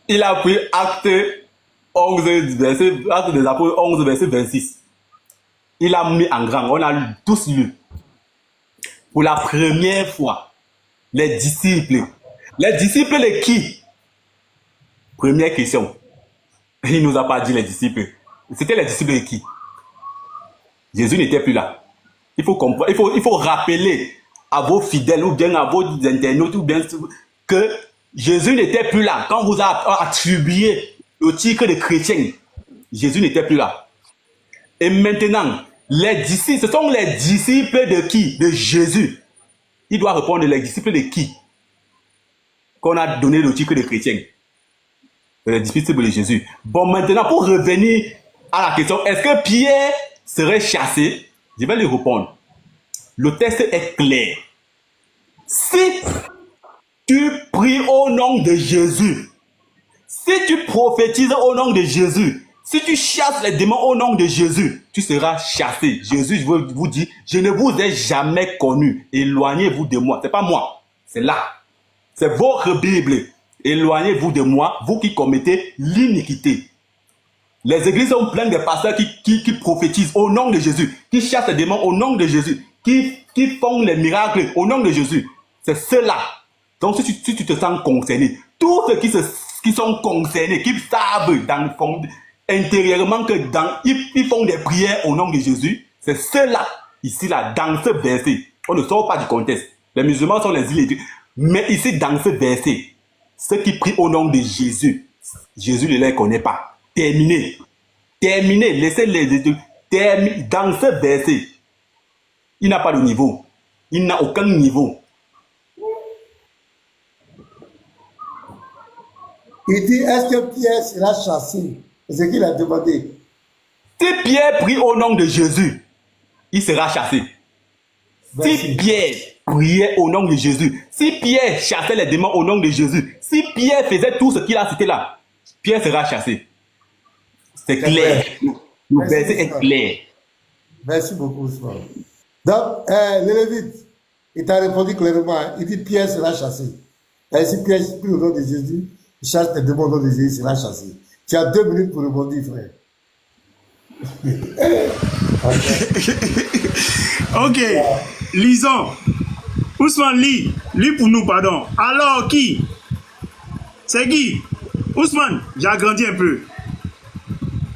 Il a pris acte 11, acte des apôtres 11, verset 26. Il a mis en grand, on a tous lu. Pour la première fois, les disciples. Les disciples de qui? Première question. Il ne nous a pas dit les disciples. C'était les disciples de qui? Jésus n'était plus là. Il faut comprendre, il faut rappeler à vos fidèles ou bien à vos internautes ou bien que Jésus n'était plus là. Quand vous avez attribué le titre de chrétien, Jésus n'était plus là. Et maintenant, les disciples, ce sont les disciples de qui? De Jésus. Il doit répondre les disciples de qui? Qu'on a donné le titre de chrétien. Les disciples de Jésus. Bon, maintenant, pour revenir à la question, est-ce que Pierre serait chassé? Je vais lui répondre. Le texte est clair. Si tu pries au nom de Jésus, si tu prophétises au nom de Jésus, si tu chasses les démons au nom de Jésus, tu seras chassé. Jésus, je vous dis, je ne vous ai jamais connu. Éloignez-vous de moi. C'est pas moi. C'est là. C'est votre Bible. Éloignez-vous de moi, vous qui commettez l'iniquité. Les églises sont pleines de pasteurs qui prophétisent au nom de Jésus, qui chassent les démons au nom de Jésus, qui font les miracles au nom de Jésus. C'est cela. Donc si tu te sens concerné, tous ceux qui sont concernés, qui savent dans le fond, intérieurement que ils font des prières au nom de Jésus, c'est cela, ici, là, dans ce verset. On ne sort pas du contexte. Les musulmans sont les illettrés. Mais ici, dans ce verset, ceux qui prient au nom de Jésus, Jésus ne les connaît pas. Terminé. Terminé. Laissez-les. Dans ce verset, il n'a pas de niveau. Il n'a aucun niveau. Il dit, est-ce que Pierre sera chassé? C'est ce qu'il a demandé. Si Pierre prie au nom de Jésus, il sera chassé. Merci. Si Pierre priait au nom de Jésus, si Pierre chassait les démons au nom de Jésus, si Pierre faisait tout ce qu'il a cité là, Pierre sera chassé. C'est clair. Le verset est clair. Merci beaucoup, Ousmane. Donc, le Lévite, il t'a répondu clairement. Il dit Pierre sera chassé. Et si Pierre prie au nom de Jésus, il chasse les démons au nom de Jésus, il sera chassé. Tu as 2 minutes pour répondre, frère. Ok, lisons. Ousmane, lis pour nous, pardon. Alors, qui? C'est qui? Ousmane, j'ai agrandi un peu.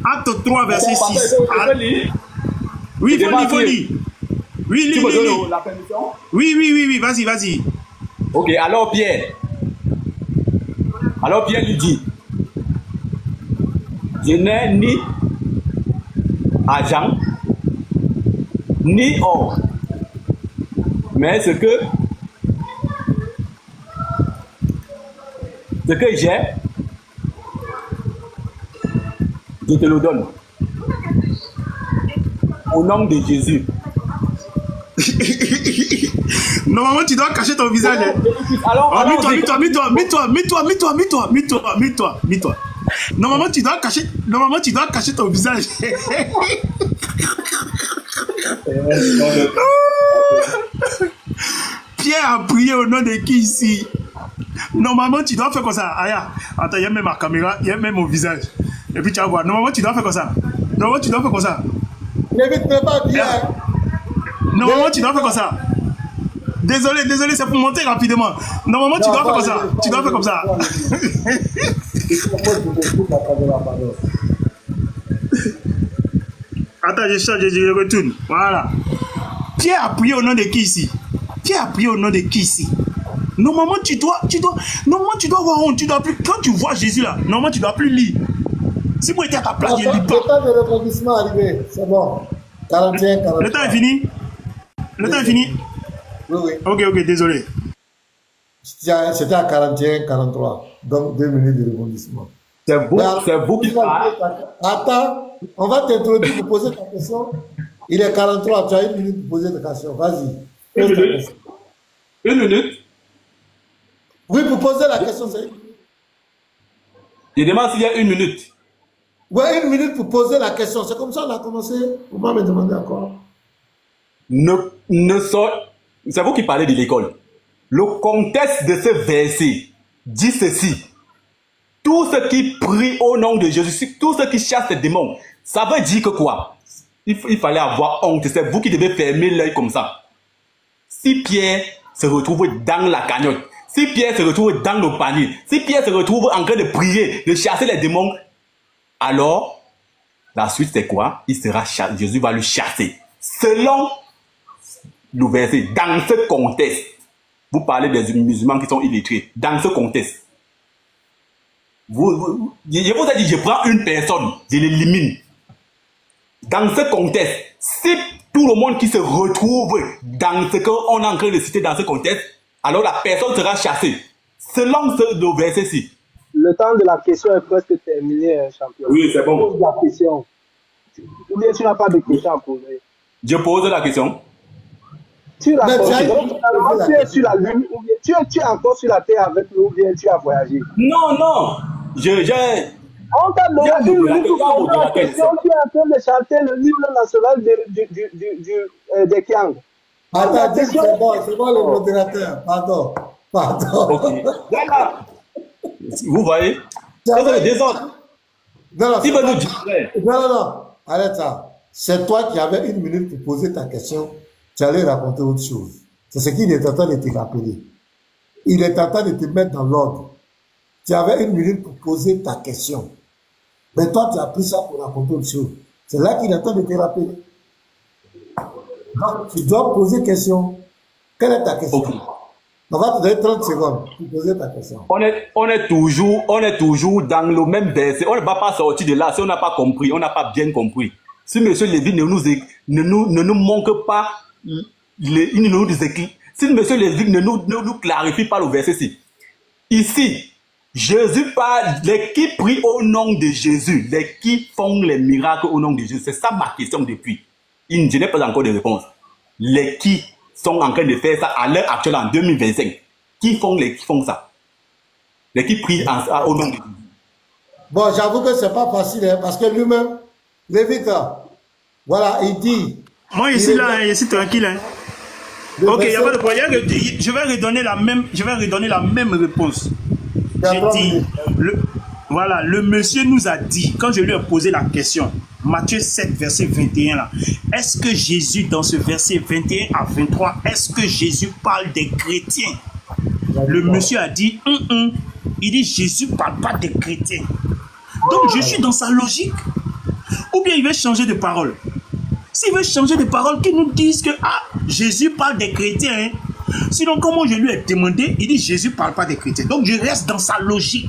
Acte 3, verset 6. Oui, il faut lire. Oui, lis. La permission? Oui, vas-y. Ok, alors Pierre lui dit, je n'ai ni argent, ni or, mais ce que j'ai, je te le donne. Au nom de Jésus. Normalement, tu dois cacher ton visage. Alors, Mets-toi. Normalement, tu dois cacher ton visage. Pierre a prié au nom de qui ici? Normalement, tu dois faire comme ça. Aya, attends, il y a même ma caméra, il y a même mon visage. Et puis tu vas voir. Normalement, tu dois faire comme ça. Lévite, ne pas bien. Normalement, tu dois faire comme ça. Désolé, c'est pour monter rapidement. Normalement, tu dois faire comme ça. Tu dois faire comme ça. Attends, je change, je retourne. Voilà. Pierre a prié au nom de qui ici? Normalement, tu dois avoir honte. Tu dois plus, quand tu vois Jésus là, normalement, tu dois plus lire. Si vous étiez à ta place, je ne lis pas. Le temps de rebondissement arrivé, c'est bon. 41, 43. Le temps est fini. Oui, oui. Ok, désolé. C'était à 41, 43. Donc 2 minutes de rebondissement. C'est vous qui parlez. Attends, on va t'introduire pour poser ta question. Il est 43, tu as 1 minute pour poser ta question. Vas-y. Une minute. Une minute. Oui, pour poser la question, c'est... Je demande s'il y a 1 minute. Oui, 1 minute pour poser la question. C'est comme ça qu'on a commencé. Vous m'avez demandé encore. C'est vous qui parlez de l'école. Le contexte de ce verset dit ceci. Tout ce qui prie au nom de Jésus, tout ce qui chasse les démons, ça veut dire que quoi? Il fallait avoir honte. C'est vous qui devez fermer l'œil comme ça. Si Pierre se retrouve dans la cagnotte, si Pierre se retrouve dans le panier, si Pierre se retrouve en train de prier, de chasser les démons, alors la suite c'est quoi? Il sera chassé. Jésus va le chasser. Selon le verset, dans ce contexte, vous parlez des musulmans qui sont illettrés. Dans ce contexte, je vous ai dit, je prends une personne, je l'élimine. Dans ce contexte, si tout le monde qui se retrouve dans ce qu'on est en train de citer dans ce contexte, alors la personne sera chassée. Selon le verset-ci. Le temps de la question est presque terminé, champion. Oui, c'est bon. Pose la question. Ou bien tu n'as pas de question à poser. Je pose la question. Tu la poses. Tu es sur la lune, ou bien tu es encore sur la terre avec nous, ou bien tu as voyagé. Non, non. On t'a donné une minute pour poser la question. Tu es en train de chanter le livre national des Kiang. Attends, c'est bon le modérateur. Pardon. Okay. Vous voyez? C'est le désordre. Non. Arrête ça. C'est toi qui avais 1 minute pour poser ta question. Tu allais raconter autre chose. C'est ce qu'il est en train de te rappeler. Il est en train de te mettre dans l'ordre. Tu avais 1 minute pour poser ta question. Mais toi, tu as pris ça pour raconter autre chose. C'est là qu'il est en train de te rappeler. Donc, tu dois poser question. Quelle est ta question? Okay. On va te donner 30 secondes pour poser ta question. On est toujours dans le même verset. On ne va pas sortir de là si on n'a pas compris, on n'a pas bien compris. Si M. Lévy ne nous montre pas, si M. Lévy ne nous clarifie pas le verset-ci. Ici, Jésus parle, les qui prient au nom de Jésus, les qui font les miracles au nom de Jésus. C'est ça ma question depuis. Je n'ai pas encore de réponse. Les qui sont en train de faire ça à l'heure actuelle en 2025. Qui font ça? Les qui prient au nom de Jésus. Bon, j'avoue que c'est pas facile, hein, parce que lui-même, Lévita, voilà, il dit... Moi, ici, là, je suis tranquille. Hein. Ok, il n'y a pas de problème. Je vais redonner la même réponse. J'ai dit, voilà, le monsieur nous a dit, quand je lui ai posé la question, Matthieu 7, verset 21, là, est-ce que Jésus, dans ce verset 21 à 23, est-ce que Jésus parle des chrétiens? Le monsieur a dit, il dit, Jésus ne parle pas des chrétiens. Donc, je suis dans sa logique. Ou bien il veut changer de parole. S'il veut changer de parole, qu'il nous dise que Jésus parle des chrétiens. Hein. Sinon, comment je lui ai demandé, il dit Jésus ne parle pas des chrétiens. Donc, je reste dans sa logique.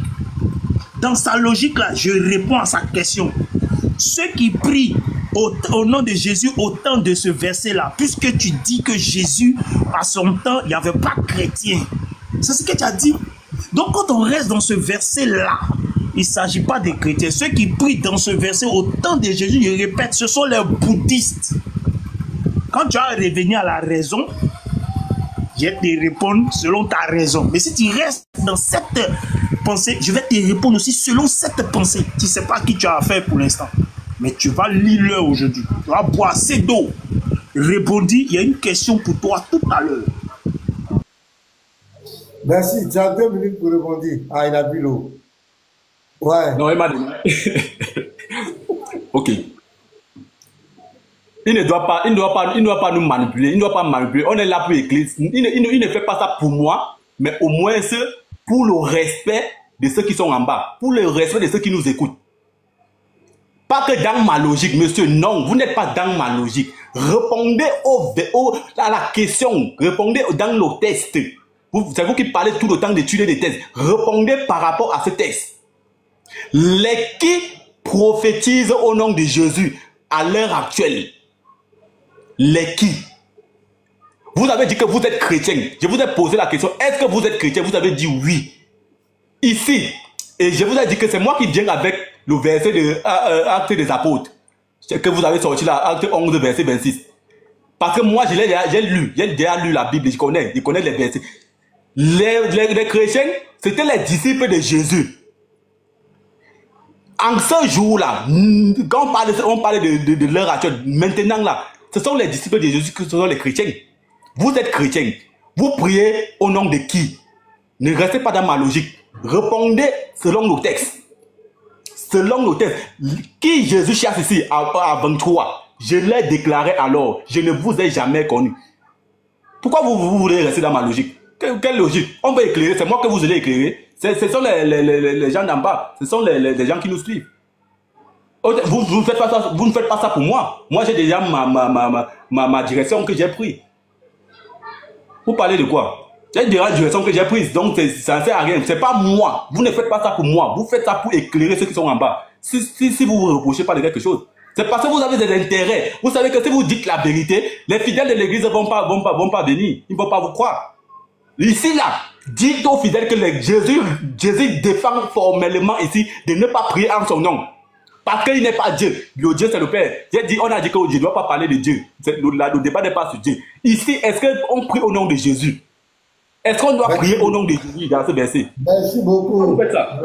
Dans sa logique, là, je réponds à sa question. Ceux qui prient au nom de Jésus au temps de ce verset-là, puisque tu dis que Jésus, à son temps, il n'y avait pas de chrétiens. C'est ce que tu as dit. Donc, quand on reste dans ce verset-là, il ne s'agit pas des chrétiens. Ceux qui prient dans ce verset au temps de Jésus, je répète, ce sont les bouddhistes. Quand tu vas revenir à la raison, je vais te répondre selon ta raison. Mais si tu restes dans cette pensée, je vais te répondre aussi selon cette pensée. Tu ne sais pas qui tu as affaire pour l'instant. Mais tu vas lire l'heure aujourd'hui. Tu vas boire assez d'eau. Répondis, il y a une question pour toi tout à l'heure. Merci, tu as 2 minutes pour répondre. Ah, il a bu l'eau. Ouais. Non, il m'a dit. Ok. Il ne doit pas nous manipuler. Il ne doit pas manipuler. On est là pour l'église. Il ne fait pas ça pour moi, mais au moins pour le respect de ceux qui sont en bas, pour le respect de ceux qui nous écoutent. Pas que dans ma logique, monsieur. Non, vous n'êtes pas dans ma logique. Répondez à la question. Répondez dans le test. C'est vous qui parlez tout le temps d'étudier des tests. Répondez par rapport à ce test. Les qui prophétisent au nom de Jésus à l'heure actuelle, les qui? Vous avez dit que vous êtes chrétien. Je vous ai posé la question, est-ce que vous êtes chrétien? Vous avez dit oui. Ici, et je vous ai dit que c'est moi qui viens avec le verset de Actes des Apôtres, que vous avez sorti là, Acte 11, verset 26. Parce que moi, j'ai déjà lu la Bible, je connais les versets. Les chrétiens, c'était les disciples de Jésus. En ce jour-là, quand on parlait de l'heure actuelle, maintenant là, ce sont les disciples de Jésus qui sont les chrétiens. Vous êtes chrétiens. Vous priez au nom de qui? Ne restez pas dans ma logique. Répondez selon le texte. Selon le texte. Qui Jésus chasse ici à 23? Je l'ai déclaré alors. Je ne vous ai jamais connu. Pourquoi vous voulez rester dans ma logique? Quelle logique? On va éclairer. C'est moi que vous allez éclairer. Ce sont les gens d'en bas. Ce sont les gens qui nous suivent. Vous ne faites pas ça pour moi. Moi, j'ai déjà ma direction que j'ai prise. Vous parlez de quoi? J'ai déjà la direction que j'ai prise. Donc, ça ne sert à rien. Ce n'est pas moi. Vous ne faites pas ça pour moi. Vous faites ça pour éclairer ceux qui sont en bas. Si vous vous reprochez pas de quelque chose, c'est parce que vous avez des intérêts. Vous savez que si vous dites la vérité, les fidèles de l'église ne vont pas venir. Ils ne vont pas vous croire. Ici, là, dites aux fidèles que Jésus défend formellement ici de ne pas prier en son nom. Parce qu'il n'est pas Dieu. Le Dieu, c'est le Père. On a dit que Dieu ne doit pas parler de Dieu. Le débat n'est pas sur Dieu. Ici, est-ce qu'on prie au nom de Jésus? Est-ce qu'on doit prier au nom de Jésus dans ce verset? Merci beaucoup. Vous faites ça.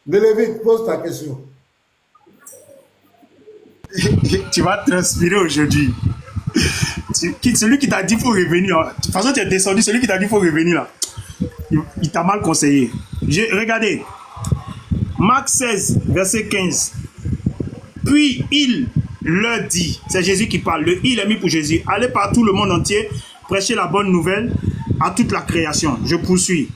Le Lévite, pose ta question. Tu vas transpirer aujourd'hui. Celui qui t'a dit qu'il faut revenir. De toute façon, tu es descendu. Celui qui t'a dit qu'il faut revenir là. Il t'a mal conseillé. Regardez. Marc 16, verset 15. Puis il leur dit, c'est Jésus qui parle, le il est mis pour Jésus, allez partout le monde entier, prêchez la bonne nouvelle à toute la création. Je poursuis.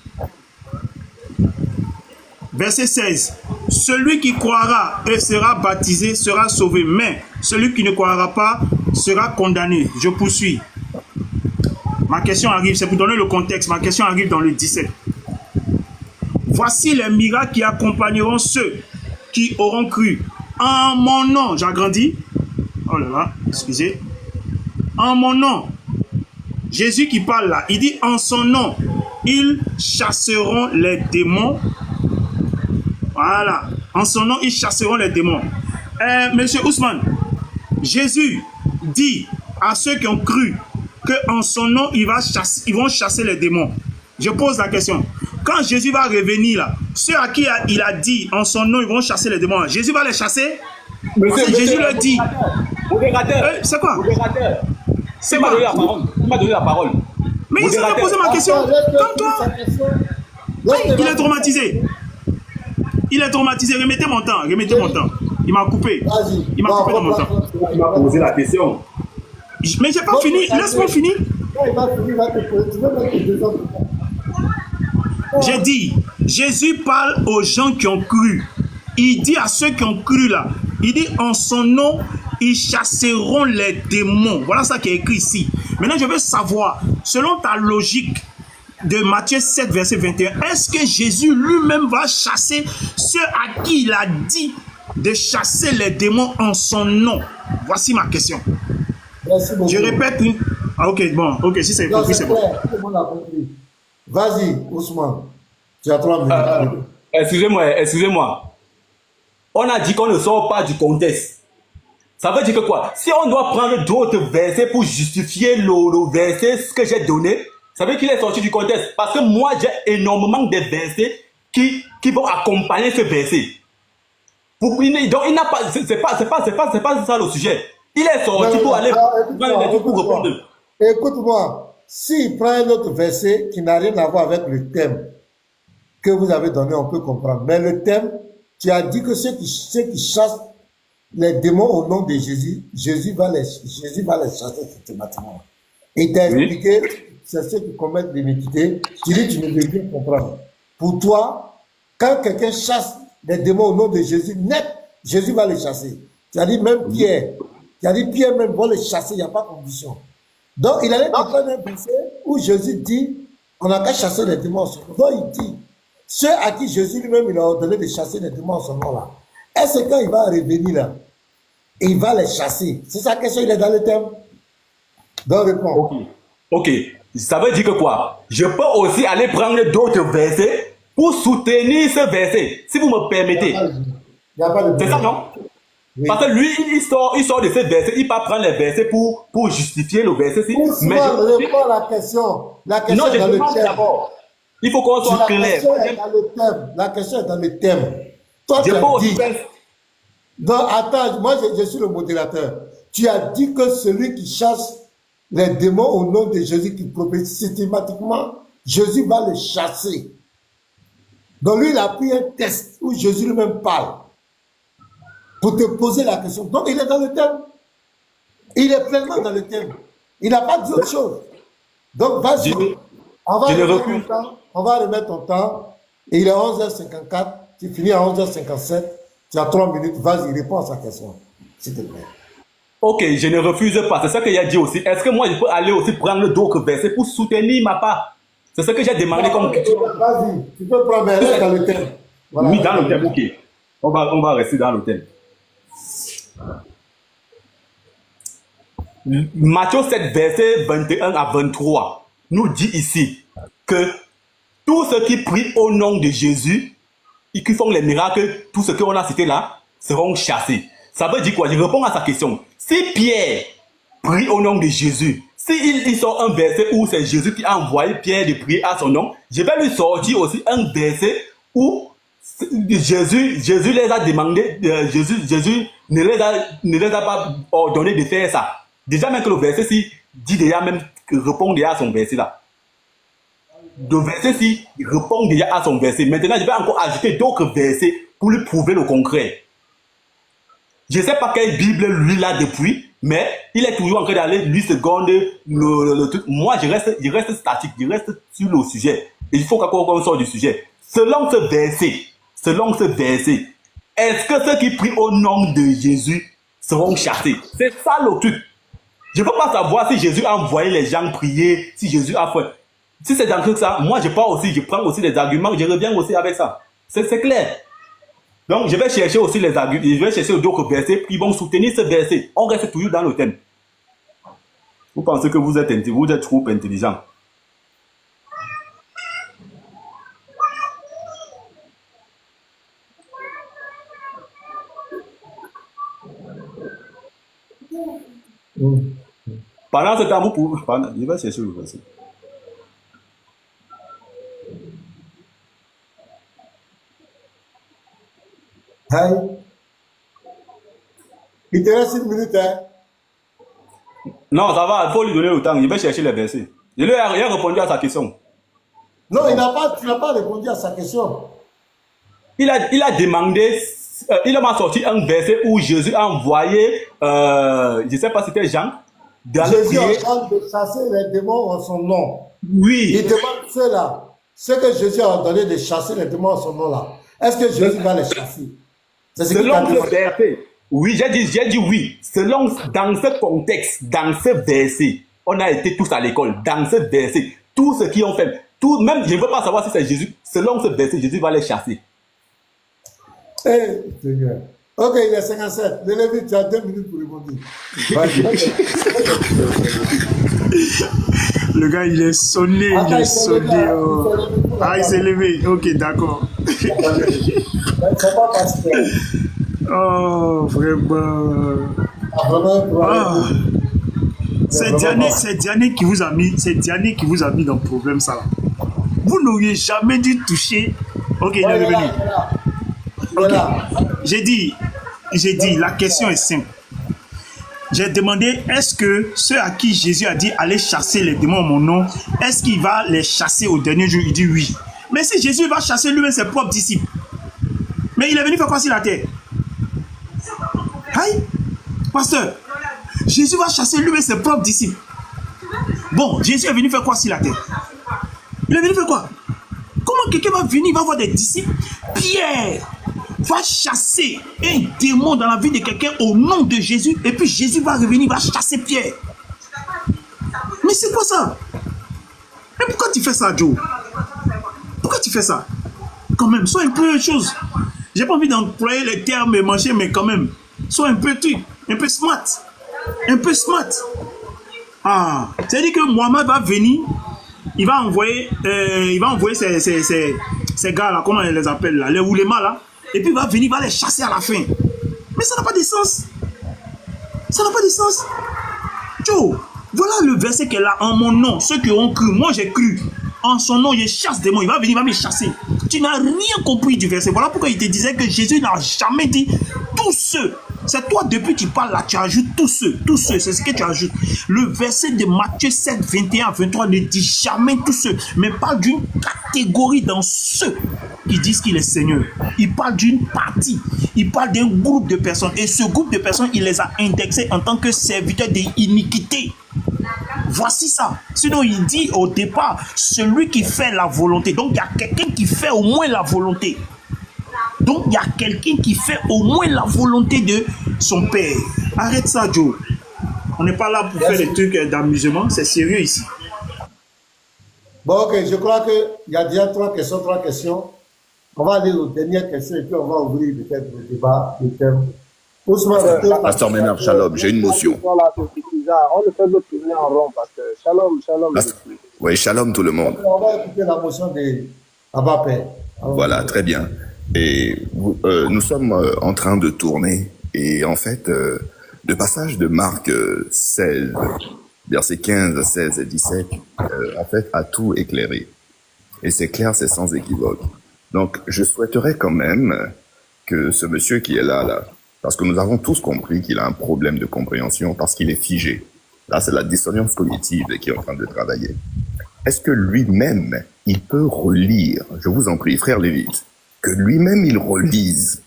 Verset 16. Celui qui croira et sera baptisé sera sauvé, mais celui qui ne croira pas sera condamné. Je poursuis. Ma question arrive, c'est pour donner le contexte, ma question arrive dans le 17. Voici les miracles qui accompagneront ceux qui auront cru. En mon nom, j'agrandis. Oh là là, excusez. En mon nom. Jésus qui parle là, il dit en son nom, ils chasseront les démons. Voilà. En son nom, ils chasseront les démons. Monsieur Ousmane, Jésus dit à ceux qui ont cru qu'en son nom, ils vont chasser les démons. Je pose la question. Quand Jésus va revenir là, ceux à qui il a dit en son nom, ils vont chasser les démons, Jésus va les chasser? Jésus leur dit. C'est quoi? C'est quoi? Il m'a donné la parole. Mais il s'est posé ma question. Comme toi. Il est traumatisé. Il est traumatisé. Remettez mon temps. Remettez mon temps. Il m'a coupé. Il m'a coupé dans mon temps. Il m'a posé la question. Mais j'ai pas fini. Laisse-moi finir. J'ai dit, Jésus parle aux gens qui ont cru. Il dit à ceux qui ont cru là, il dit en son nom, ils chasseront les démons. Voilà ça qui est écrit ici. Maintenant, je veux savoir, selon ta logique de Matthieu 7, verset 21, est-ce que Jésus lui-même va chasser ceux à qui il a dit de chasser les démons en son nom? Voici ma question. Je répète une... Ah ok, bon, ok, si c'est compris, c'est bon. Vas-y, Ousmane. Tu as 3 minutes. Excusez-moi. On a dit qu'on ne sort pas du contexte. Ça veut dire que quoi? Si on doit prendre d'autres versets pour justifier le verset que j'ai donné, ça veut dire qu'il est sorti du contexte. Parce que moi, j'ai énormément de versets qui vont accompagner ce verset. Donc, il n'a pas... C'est pas ça le sujet. Il est sorti pour aller... pour répondre. Écoute-moi. S'il prend un autre verset qui n'a rien à voir avec le thème que vous avez donné, on peut comprendre. Mais le thème, tu as dit que ceux qui chassent les démons au nom de Jésus, Jésus va les chasser systématiquement. Et tu as expliqué, c'est ceux qui commettent l'iniquité. Tu dis, tu ne veux rien comprendre. Pour toi, quand quelqu'un chasse les démons au nom de Jésus, net, Jésus va les chasser. Tu as dit même Pierre. Tu as dit Pierre même va les chasser, il n'y a pas de condition. Donc, il allait prendre un verset où Jésus dit, on n'a qu'à chasser les démons en son nom. Donc, il dit, ceux à qui Jésus lui-même, il a ordonné de chasser les démons en son nom là. Est-ce que quand il va revenir là, il va les chasser? C'est sa question, il est dans le thème. Donc, réponds. Ok. Ok, ça veut dire que quoi? Je peux aussi aller prendre d'autres versets pour soutenir ce verset, si vous me permettez. Il n'y a pas de C'est ça, non? Oui. Parce que lui, il sort de ces versets, il va prendre les versets pour justifier le verset. Mais je réponds à la question. La question non, est dans le thème. d'abord. Il faut qu'on soit clair. La question est dans le thème. La question est dans le thème. Toi, tu as dit. Non, attends, moi je suis le modérateur. Tu as dit que celui qui chasse les démons au nom de Jésus, qui prophétise systématiquement, Jésus va les chasser. Donc lui, il a pris un test où Jésus lui-même parle pour te poser la question. Donc il est dans le thème. Il est pleinement dans le thème. Il n'a pas dit autre chose. Donc vas-y. On va remettre ton temps. Et il est 11h54. Tu finis à 11h57. Tu as 3 minutes. Vas-y, réponds à sa question. S'il te plaît. Ok, je ne refuse pas. C'est ça qu'il a dit aussi. Est-ce que moi, je peux aller aussi prendre d'autres versets pour soutenir ma part? C'est ce que j'ai demandé comme question. Vas-y, tu peux prendre, mais reste dans le thème. Voilà. Oui, dans le thème, ok. On va rester dans le thème. Matthieu 7, verset 21 à 23, nous dit ici que tous ceux qui prient au nom de Jésus et qui font les miracles, tout ce qu'on a cité là, seront chassés. Ça veut dire quoi? Je réponds à sa question. Si Pierre prie au nom de Jésus, s'il sort un verset où c'est Jésus qui a envoyé Pierre de prier à son nom, je vais lui sortir aussi un verset où Jésus les a demandé, Jésus ne les a pas ordonné de faire ça. Déjà même que le verset-ci dit déjà même, répond déjà à son verset là. Le verset-ci répond déjà à son verset. Maintenant, je vais encore ajouter d'autres versets pour lui prouver le concret. Je ne sais pas quelle Bible lui là depuis, mais il est toujours en train d'aller lui seconder le truc. Moi, je reste statique, je reste sur le sujet. Et il faut qu'on sorte du sujet. Selon ce verset, est-ce que ceux qui prient au nom de Jésus seront chassés? C'est ça le truc. Je ne veux pas savoir si Jésus a envoyé les gens prier, si Jésus a fait. Si c'est dans tout ça, moi je prends aussi des arguments, je reviens aussi avec ça. C'est clair. Donc je vais chercher aussi les arguments, je vais chercher d'autres versets qui vont soutenir ce verset. On reste toujours dans le thème. Vous pensez que vous êtes trop intelligent. Pendant ce temps, vous pouvez... Je vais chercher le verset. Hey. Il te reste 1 minute, hein? Non, ça va, il faut lui donner le temps. Je vais chercher les versets. Je lui ai rien répondu à sa question. Non, tu n'as pas répondu à sa question. Il a demandé... il m'a sorti un verset où Jésus a envoyé... je ne sais pas si c'était Jean... Jésus est en train de chasser les démons en son nom. Oui. Il demande ceux-là. Ceux que Jésus a ordonné de chasser les démons en son nom là. Est-ce que Jésus va les chasser? C'est ce selon ce verset. Oui, j'ai dit oui. Dans ce contexte, dans ce verset, on a été tous à l'école. Dans ce verset, tous ceux qui ont fait, même je ne veux pas savoir si c'est Jésus. Selon ce verset, Jésus va les chasser. Eh, Seigneur. Ok, il est 57. Le Lévi, tu as 2 minutes pour répondre. Le gars, il est sonné, il est sonné. Ah, il s'est levé. Ok, d'accord. C'est pas parce que... Oh, vraiment. Ah. C'est Diane qui vous a mis dans le problème, ça. Vous n'auriez jamais dû toucher. Ok, il est revenu. Ok. J'ai dit, la question est simple. J'ai demandé, est-ce que ceux à qui Jésus a dit allez chasser les démons en mon nom, est-ce qu'il va les chasser au dernier jour? Il dit oui. Mais si Jésus va chasser lui-même ses propres disciples, mais il est venu faire quoi sur la terre? Aïe, pasteur, Jésus va chasser lui-même ses propres disciples. Bon, Jésus est venu faire quoi sur la terre? Il est venu faire quoi? Comment quelqu'un va venir, il va avoir des disciples? Pierre va chasser un démon dans la vie de quelqu'un au nom de Jésus, et puis Jésus va revenir, il va chasser Pierre. Mais c'est quoi ça? Mais pourquoi tu fais ça, Joe? Pourquoi tu fais ça? Quand même, sois un peu chose. J'ai pas envie d'employer les termes manger, mais quand même, sois un peu truc, un peu smart. Un peu smart. Ah, c'est-à-dire que Mohamed va venir, il va envoyer ces gars-là, comment on les appelle là, les oulémas là, et puis il va venir, il va les chasser à la fin. Mais ça n'a pas de sens. Ça n'a pas de sens. Joe, voilà le verset qu'elle a en mon nom. Ceux qui ont cru, moi j'ai cru. En son nom, je chasse des démons. Il va venir, il va me chasser. Tu n'as rien compris du verset. Voilà pourquoi il te disait que Jésus n'a jamais dit tous ceux. C'est toi, depuis que tu parles là, tu ajoutes tous ceux, c'est ce que tu ajoutes. Le verset de Matthieu 7, 21 à 23 ne dit jamais tous ceux, mais parle d'une catégorie dans ceux qui disent qu'il est Seigneur. Il parle d'une partie, il parle d'un groupe de personnes, et ce groupe de personnes, il les a indexés en tant que serviteurs d'iniquité. Voici ça. Sinon, il dit au départ, celui qui fait la volonté. Donc, il y a quelqu'un qui fait au moins la volonté. Donc, il y a quelqu'un qui fait au moins la volonté de son père. Arrête ça, Joe. On n'est pas là pour faire des trucs d'amusement. C'est sérieux ici. Bon, ok. Je crois qu'il y a déjà trois questions. On va aller aux dernières questions et puis on va ouvrir peut-être le débat, le thème. Pasteur Ménard, shalom, j'ai une motion. On ne peut pas tourner en rond parce que shalom. Oui, shalom tout le monde. On va écouter la motion de Abba Père. Voilà, très bien. Et nous sommes en train de tourner. Et en fait, le passage de Marc 16, versets 15, 16 et 17, en fait, a tout éclairé. Et c'est clair, c'est sans équivoque. Donc, je souhaiterais quand même que ce monsieur qui est là, parce que nous avons tous compris qu'il a un problème de compréhension parce qu'il est figé. Là, c'est la dissonance cognitive qui est en train de travailler. Est-ce que lui-même, il peut relire, je vous en prie, frère Lévite, que lui-même, il relise,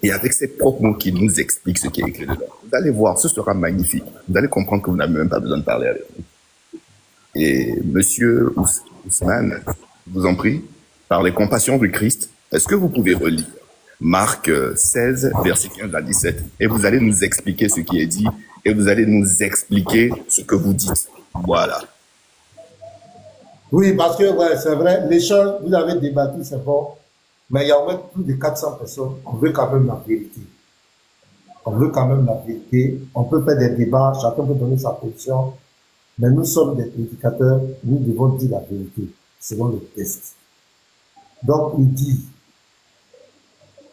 et avec ses propres mots, qu'il nous explique ce qui est écrit dedans. Vous allez voir, ce sera magnifique. Vous allez comprendre que vous n'avez même pas besoin de parler avec lui. Et monsieur Ousmane, je vous en prie, par les compassions du Christ, est-ce que vous pouvez relire Marc 16, verset 15 à 17, et vous allez nous expliquer ce qui est dit, et vous allez nous expliquer ce que vous dites. Voilà. Oui, parce que ouais, c'est vrai, l'échange, vous avez débattu, c'est bon, mais il y a au moins plus de 400 personnes. On veut quand même la vérité. On veut quand même la vérité. On peut faire des débats, chacun peut donner sa position, mais nous sommes des prédicateurs, nous devons dire la vérité, selon le texte. Donc, il dit,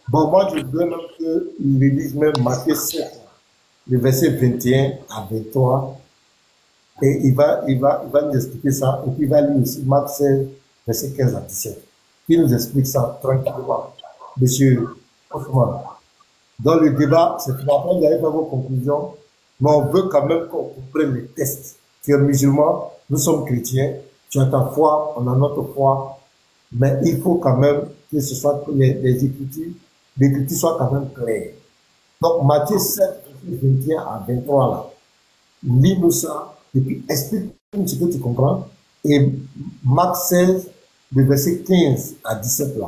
bon, moi, je voudrais même qu'il relise même Matthieu 7, le verset 21 à 23, et il va nous expliquer ça, et puis il va lire aussi Marc 16, verset 15 à 17. Il nous explique ça tranquillement. Monsieur Ousmane, dans le débat, c'est finalement, vous avez fait vos conclusions, mais on veut quand même qu'on comprenne les tests. Tu es musulman, nous sommes chrétiens, tu as ta foi, on a notre foi, mais il faut quand même que ce soit les écritures soient quand même claires. Donc, Matthieu 7, 21 à 23, là, lis-nous ça, et puis explique-nous ce que tu comprends, et Marc 16, le verset 15 à 17, là,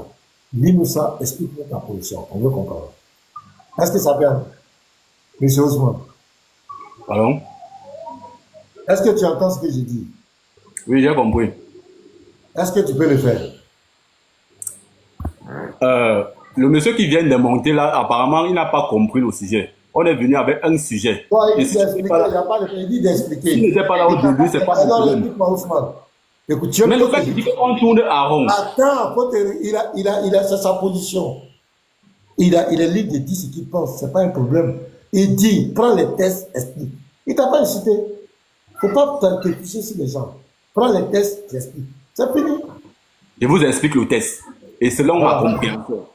lis-nous ça, explique-nous ta position, on veut comprendre. Est-ce que ça vient, monsieur Ousmane? Pardon? Est-ce que tu entends ce que je dis? Oui, j'ai compris. Est-ce que tu peux le faire? Le monsieur qui vient de monter là, apparemment, il n'a pas compris le sujet. On est venu avec un sujet. Toi, il dit d'expliquer, il dit d'expliquer. S'il n'était pas là au début, c'est pas le problème. Écoute, mais le fait qu'il dit qu'on tourne à rond. Attends, il a sa position. Il est libre de dire ce qu'il pense, c'est pas un problème. Il dit, prends les tests, explique. Il t'a pas incité. Faut pas te toucher sur les gens. Prends les tests, j'explique. C'est fini. Je vous explique le test. Et selon ma compréhension.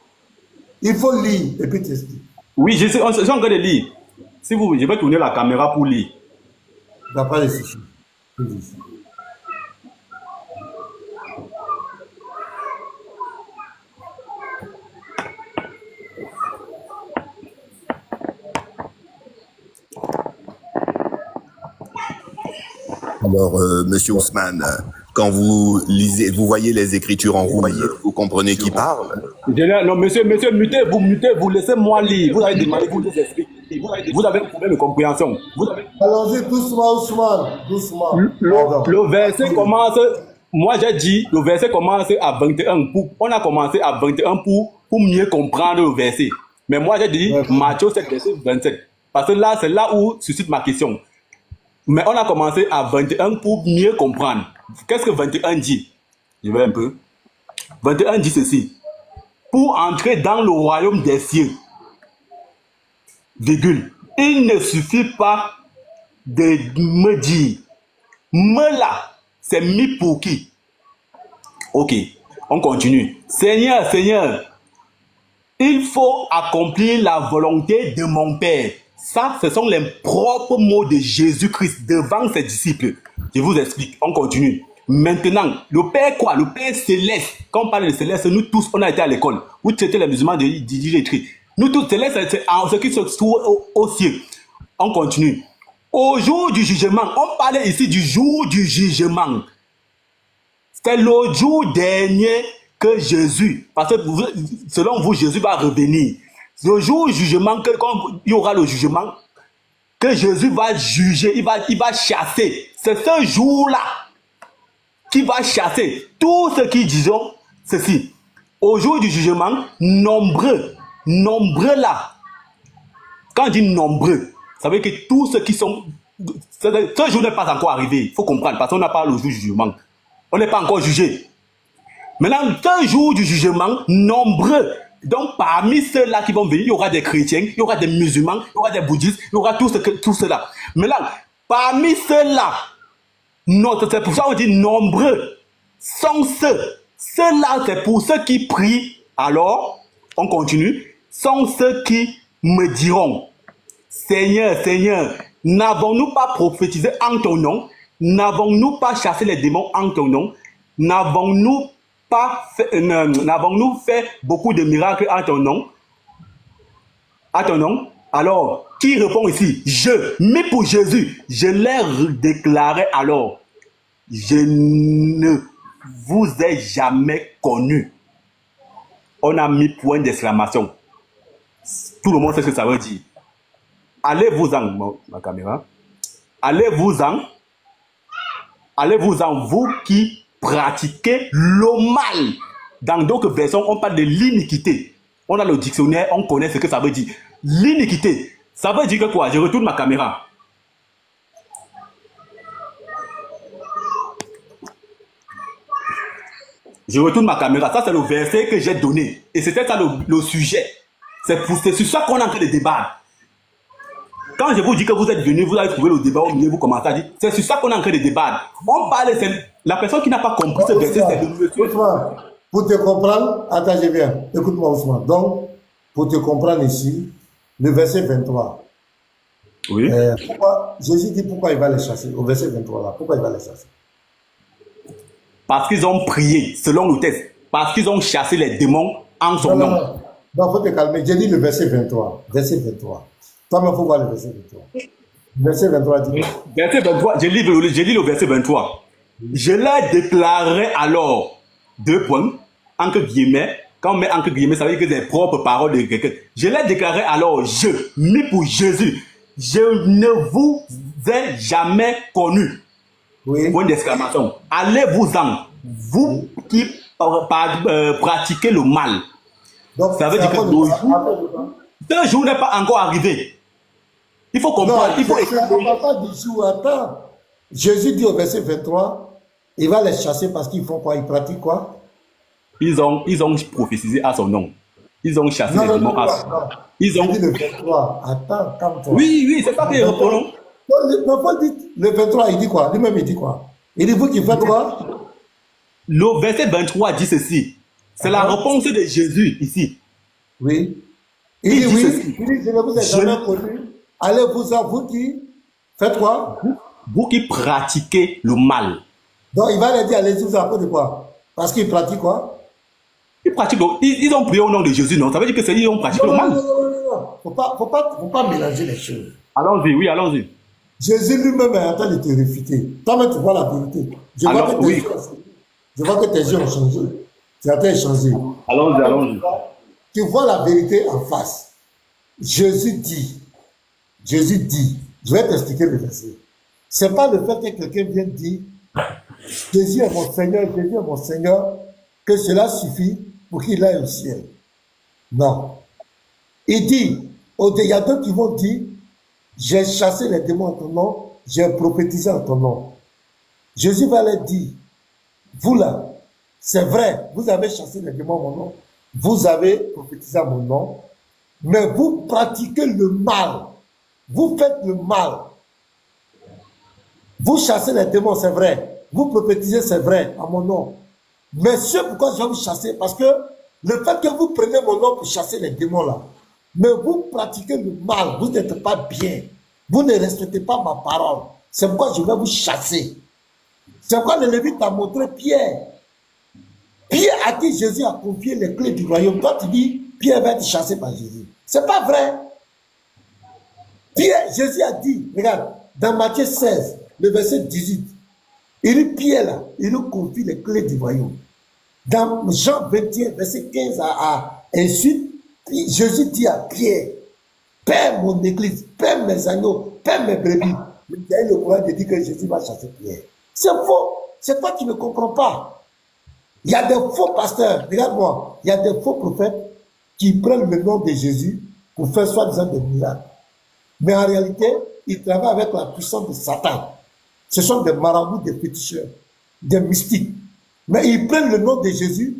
Il faut lire et puis t'expliques. Oui, je suis en train de lire. Si vous, je vais tourner la caméra pour lire. Il n'y a pas de souci. Alors, monsieur Ousmane, quand vous lisez, vous voyez les écritures en rouge, vous comprenez qui parle? Non, monsieur, vous laissez-moi lire. Vous avez demandé, vous nous expliquez. Vous avez un problème de compréhension. Allons-y, doucement, Ousmane, doucement. Le verset commence, moi j'ai dit, le verset commence à 21. On a commencé à 21 pour mieux comprendre le verset. Mais moi j'ai dit, Matthieu 7, verset 27. Parce que là, c'est là où suscite ma question. Mais on a commencé à 21 pour mieux comprendre. Qu'est-ce que 21 dit? Je vais un peu. 21 dit ceci. Pour entrer dans le royaume des cieux, virgule, il ne suffit pas de me dire. Me là, c'est mis pour qui? Ok, on continue. Seigneur, Seigneur, il faut accomplir la volonté de mon Père. Ça, ce sont les propres mots de Jésus-Christ devant ses disciples. Je vous explique, on continue. Maintenant, le Père quoi? Le Père céleste. Quand on parle de céleste, nous tous, on a été à l'école. Vous traitez les musulmans de d'illettrés. Nous tous, céleste, c'est ce qui se trouve au ciel. On continue. Au jour du jugement, on parlait ici du jour du jugement. C'est le jour dernier que Jésus, parce que selon vous, Jésus va revenir. Le jour du jugement, quand il y aura le jugement, que Jésus va juger, il va chasser. C'est ce jour-là qui va chasser tous ceux qui disent ceci. Au jour du jugement, nombreux là. Quand on dit nombreux, ça veut dire que tous ceux qui sont... Ce jour n'est pas encore arrivé, il faut comprendre, parce qu'on n'a pas le jour du jugement. On n'est pas encore jugé. Maintenant, ce jour du jugement, nombreux. Donc, parmi ceux-là qui vont venir, il y aura des chrétiens, il y aura des musulmans, il y aura des bouddhistes, il y aura tout cela. Maintenant, parmi ceux-là, c'est pour ça qu'on dit nombreux sont ceux. Ceux-là, c'est pour ceux qui prient. Alors, on continue. Sont ceux qui me diront, Seigneur, Seigneur, n'avons-nous pas prophétisé en ton nom? N'avons-nous pas chassé les démons en ton nom? N'avons-nous fait beaucoup de miracles en ton nom? À ton nom? Alors, qui répond ici? Mais pour Jésus, je l'ai déclaré alors. Je ne vous ai jamais connu. On a mis point d'exclamation. Tout le monde sait ce que ça veut dire. Allez-vous-en, ma caméra. Allez-vous-en, vous qui pratiquez le mal. Dans d'autres versions, on parle de l'iniquité. On a le dictionnaire, on connaît ce que ça veut dire. L'iniquité, ça veut dire que quoi? Je retourne ma caméra. Je retourne ma caméra. Ça, c'est le verset que j'ai donné. Et c'était ça le sujet. C'est sur ça qu'on est en train de débattre. Quand je vous dis que vous êtes venus, vous allez trouver le débat au milieu, vous commencez à dire, c'est sur ça qu'on est en train de débattre. On parle, la personne qui n'a pas compris ce verset, c'est le monsieur. Ousmane, pour te comprendre, attends, je viens. Écoute-moi, Ousmane. Donc, pour te comprendre ici, le verset 23. Oui. Jésus dit pourquoi il va les chasser. Au verset 23, là, pourquoi il va les chasser? Parce qu'ils ont prié, selon le texte. Parce qu'ils ont chassé les démons en son nom. Non, il faut te calmer. J'ai dit le verset 23. Verset 23. Toi-même, il faut voir le verset 23. Verset 23 dit. Verset 23, j'ai lu le verset 23. Je l'ai déclaré alors, 2 points, entre guillemets. Quand on met entre guillemets, ça veut dire que c'est les propres paroles de quelqu'un. Je l'ai déclaré alors, mis pour Jésus. Je ne vous ai jamais connu. Oui. Point d'exclamation. Allez-vous-en, vous qui pratiquez le mal. Donc, ça veut dire que ce jour n'est pas encore arrivé. Il faut comprendre. Non, on ne parle pas du jour. Attends. Jésus dit au verset 23, il va les chasser parce qu'ils font quoi? Ils pratiquent quoi? Ils ont prophétisé à son nom. Ils ont chassé les démons à son nom. Ils ont dit le 23. Attends, calme-toi. Oui, c'est pas que reprenons. Le 23, il dit quoi? Lui-même, il dit quoi? Il dit, vous qui faites quoi? Le verset 23 dit ceci. C'est la réponse de Jésus ici. Oui. Il dit oui. Il dit, je ne vous ai jamais connu. Allez-vous-en, vous qui faites quoi? Vous qui pratiquez le mal. Donc, il va les dire, allez-vous à cause de quoi? Parce qu'ils pratiquent quoi? Ils ont prié au nom de Jésus, non? Ça veut dire que c'est ils ont pratiqué le mal. Non. Faut pas mélanger les choses. Allons-y, oui, allons-y. Jésus lui-même est en train de te réfuter. Toi-même, tu vois la vérité. Je vois que tes yeux ont changé. Tu as été changé. Allons-y. Tu vois la vérité en face. Jésus dit, je vais t'expliquer le verset. C'est pas le fait que quelqu'un vienne dire, Jésus est mon Seigneur, que cela suffit pour qu'il aille au ciel. Non. Il dit, il y a d'autres qui vont dire, j'ai chassé les démons en ton nom, j'ai prophétisé en ton nom. Jésus va leur dire, vous là, c'est vrai, vous avez chassé les démons en mon nom, vous avez prophétisé en mon nom, mais vous pratiquez le mal. Vous faites le mal. Vous chassez les démons, c'est vrai. Vous prophétisez, c'est vrai, en mon nom. Mais ce pourquoi je vais vous chasser, parce que le fait que vous prenez mon nom pour chasser les démons là, mais vous pratiquez le mal, vous n'êtes pas bien. Vous ne respectez pas ma parole. C'est pourquoi je vais vous chasser. C'est pourquoi le Lévite a montré Pierre. Pierre à qui Jésus a confié les clés du royaume. Toi tu dis, Pierre va être chassé par Jésus. C'est pas vrai. Pierre, Jésus a dit, regarde, dans Matthieu 16, le verset 18, il dit Pierre là, il nous confie les clés du royaume. Dans Jean 21, verset 15 à ensuite, Jésus dit à Pierre, Père mon église, Père mes agneaux, Père mes brebis. Mais il y a eu le courage de dire que Jésus va chasser Pierre. C'est faux. C'est toi qui ne comprends pas. Il y a des faux pasteurs, regarde-moi, il y a des faux prophètes qui prennent le nom de Jésus pour faire soi-disant des miracles. Mais en réalité, ils travaillent avec la puissance de Satan. Ce sont des marabouts, des féticheurs, des mystiques. Mais ils prennent le nom de Jésus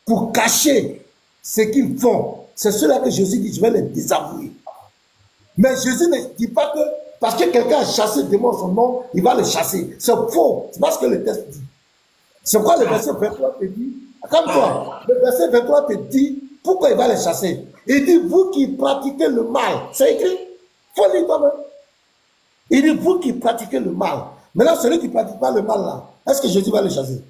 pour cacher ce qu'ils font. C'est cela que Jésus dit, je vais les désavouer. Mais Jésus ne dit pas que parce que quelqu'un a chassé le démon en son nom, il va le chasser. C'est faux. C'est pas ce que le texte dit. C'est quoi le verset 23 te dit? Calme-toi. Le verset 23 te dit pourquoi il va les chasser. Il dit, vous qui pratiquez le mal. C'est écrit. Faut lire toi-même. Il dit, vous qui pratiquez le mal. Maintenant, celui qui ne pratique pas le mal là, est-ce que Jésus va le chasser?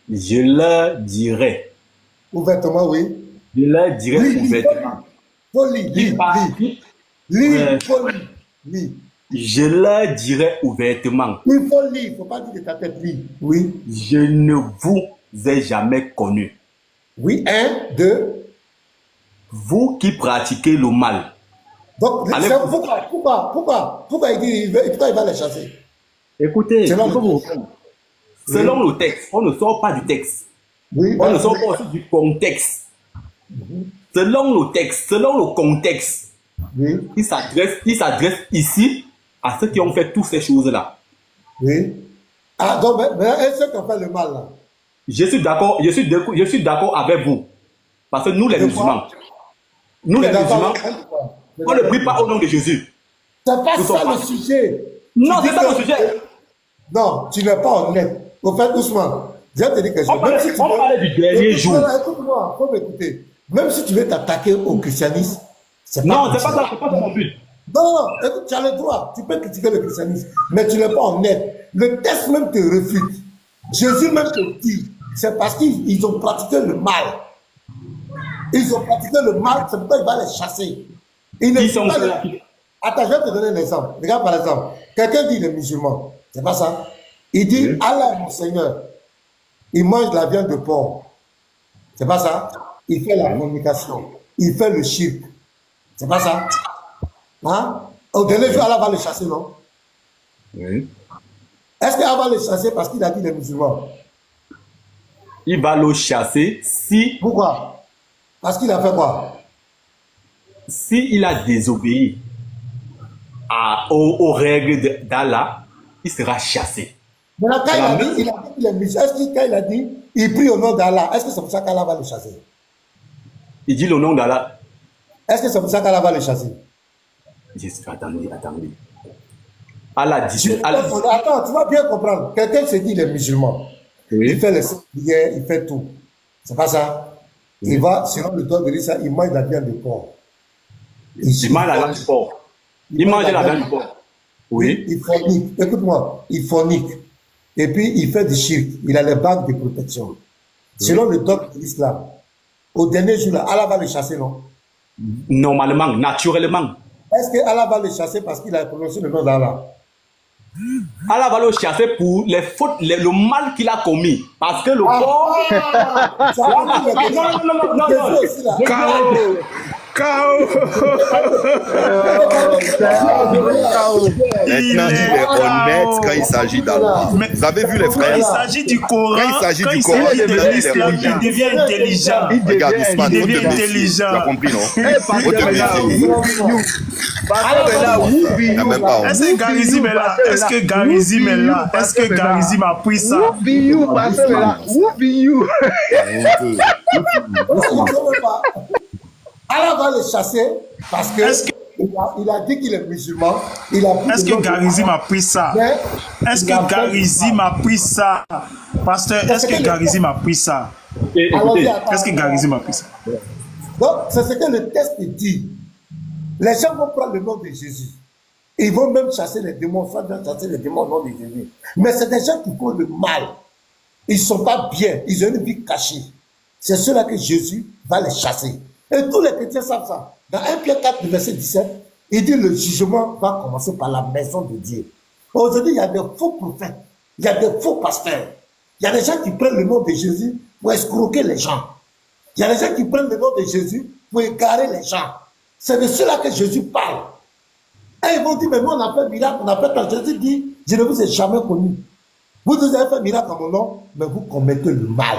Je leur dirai. Ouvertement, oui. Je leur dirai ouvertement. Faut lire, lire, faut lire. Je leur dirai ouvertement. Il faut lire, il ne faut pas dire de ta tête, lire. Oui. Je ne vous ai jamais connu. Oui, un, deux. Vous qui pratiquez le mal. Donc, pourquoi il va les chasser? Écoutez, selon le texte, on ne sort pas du texte. Oui, on ne sort pas aussi du contexte. Selon le texte, selon le contexte, oui. il s'adresse ici à ceux qui ont fait toutes ces choses-là. Oui. Ah, donc, mais ceux qui ont fait le mal là. Je suis d'accord avec vous. Parce que nous les musulmans, on ne prie pas au nom de Jésus. C'est pas ça le sujet. Non, c'est ça le sujet. Non, tu n'es pas honnête. Au fait, Ousmane, je vais te dire quelque chose. On parlait du dernier jour. Écoute-moi, il faut m'écouter. Même si tu veux t'attaquer au christianisme, c'est pas non, c'est pas ça mon but. Non, écoute, tu as le droit. Tu peux critiquer le christianisme, mais tu n'es pas honnête. Le texte même te refute. Jésus même te dit, c'est parce qu'ils ont pratiqué le mal. Ils ont pratiqué le mal, c'est pourquoi il va les chasser. Ils sont Attends, je vais te donner un exemple. Regarde par exemple, quelqu'un dit les musulmans, c'est pas ça. Il dit, Allah mon Seigneur, il mange de la viande de porc. C'est pas ça. Il fait la communication. Il fait le shirk. C'est pas ça. Hein? Au dernier jour, Allah va le chasser, non? Oui. Est-ce qu'Allah va le chasser parce qu'il a dit les musulmans? Il va le chasser si... Pourquoi? Parce qu'il a fait quoi? Si il a désobéi aux règles d'Allah, il sera chassé. Maintenant, quand il a dit les musulmans, est-ce que quand il a dit, il prie au nom d'Allah, est-ce que c'est pour ça qu'Allah va le chasser? Il dit le nom d'Allah. Est-ce que c'est pour ça qu'Allah va le chasser? Attendez. Allah dit... Attends, tu vas bien comprendre. Quelqu'un se dit les musulmans. Oui. Il fait les prières, il fait tout. C'est pas ça. Oui. Il va, selon le temps de l'Isa, il mange la viande de porc. Il mange la viande du porc. Il mange la viande du porc. Oui. Il fornique. Écoute-moi, il fornique. Et puis, il fait du shirk. Il a les bagues de protection. Oui. Selon le dogme de l'islam, au dernier jour, là, Allah va le chasser, non? Normalement, naturellement. Est-ce que Allah va le chasser parce qu'il a prononcé le nom d'Allah? Allah va le chasser pour les fautes, le mal qu'il a commis. Parce que le corps... Maintenant, il est honnête quand il s'agit d'Allah. Vous avez vu les frères? Quand il s'agit du Coran, quand il s'agit du Coran, il devient intelligent. Regarde, Ousmane, il devient intelligent. tu as compris, non? Faut te méfier. Est-ce que Garizim est là? Est-ce que Garizim est là? Est-ce que Garizim a pris ça? Who be you? Allah va le chasser parce que il a dit qu'il est musulman. Est-ce que Garizim a pris ça? Est-ce que Garizim a pris ça? Pasteur, est-ce que Garizim a pris ça? Est-ce que Garizim a pris ça? Donc, c'est ce que le texte dit. Les gens vont prendre le nom de Jésus. Ils vont même chasser les démons, chasser les démons au nom de Jésus. Mais c'est des gens qui font le mal. Ils ne sont pas bien. Ils ont une vie cachée. C'est ceux-là que Jésus va les chasser. Et tous les chrétiens savent ça. Dans 1 Pierre 4, verset 17, il dit le jugement va commencer par la maison de Dieu. Aujourd'hui, il y a des faux prophètes. Il y a des faux pasteurs. Il y a des gens qui prennent le nom de Jésus pour escroquer les gens. Il y a des gens qui prennent le nom de Jésus pour égarer les gens. C'est de cela que Jésus parle. Et ils vont dire, mais nous on a fait miracle, on a fait quand Jésus dit, je ne vous ai jamais connu. Vous avez fait miracle en mon nom, mais vous commettez le mal.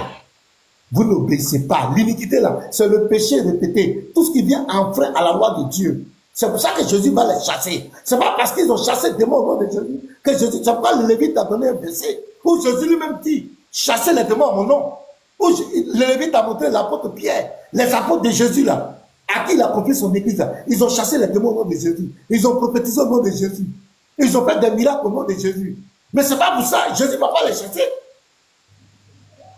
Vous n'obéissez pas. L'iniquité là, c'est le péché répété. Tout ce qui vient enfreint à la loi de Dieu. C'est pour ça que Jésus va les chasser. C'est pas parce qu'ils ont chassé des démons au nom de Jésus que Jésus, c'est pas le Lévite a donné un verset où Jésus lui-même dit, chassez les démons à mon nom. Où le Lévite a montré l'apôtre Pierre, les apôtres de Jésus là, à qui il a confié son église là. Ils ont chassé les démons au nom de Jésus. Ils ont prophétisé au nom de Jésus. Ils ont fait des miracles au nom de Jésus. Mais c'est pas pour ça. Jésus ne va pas les chasser.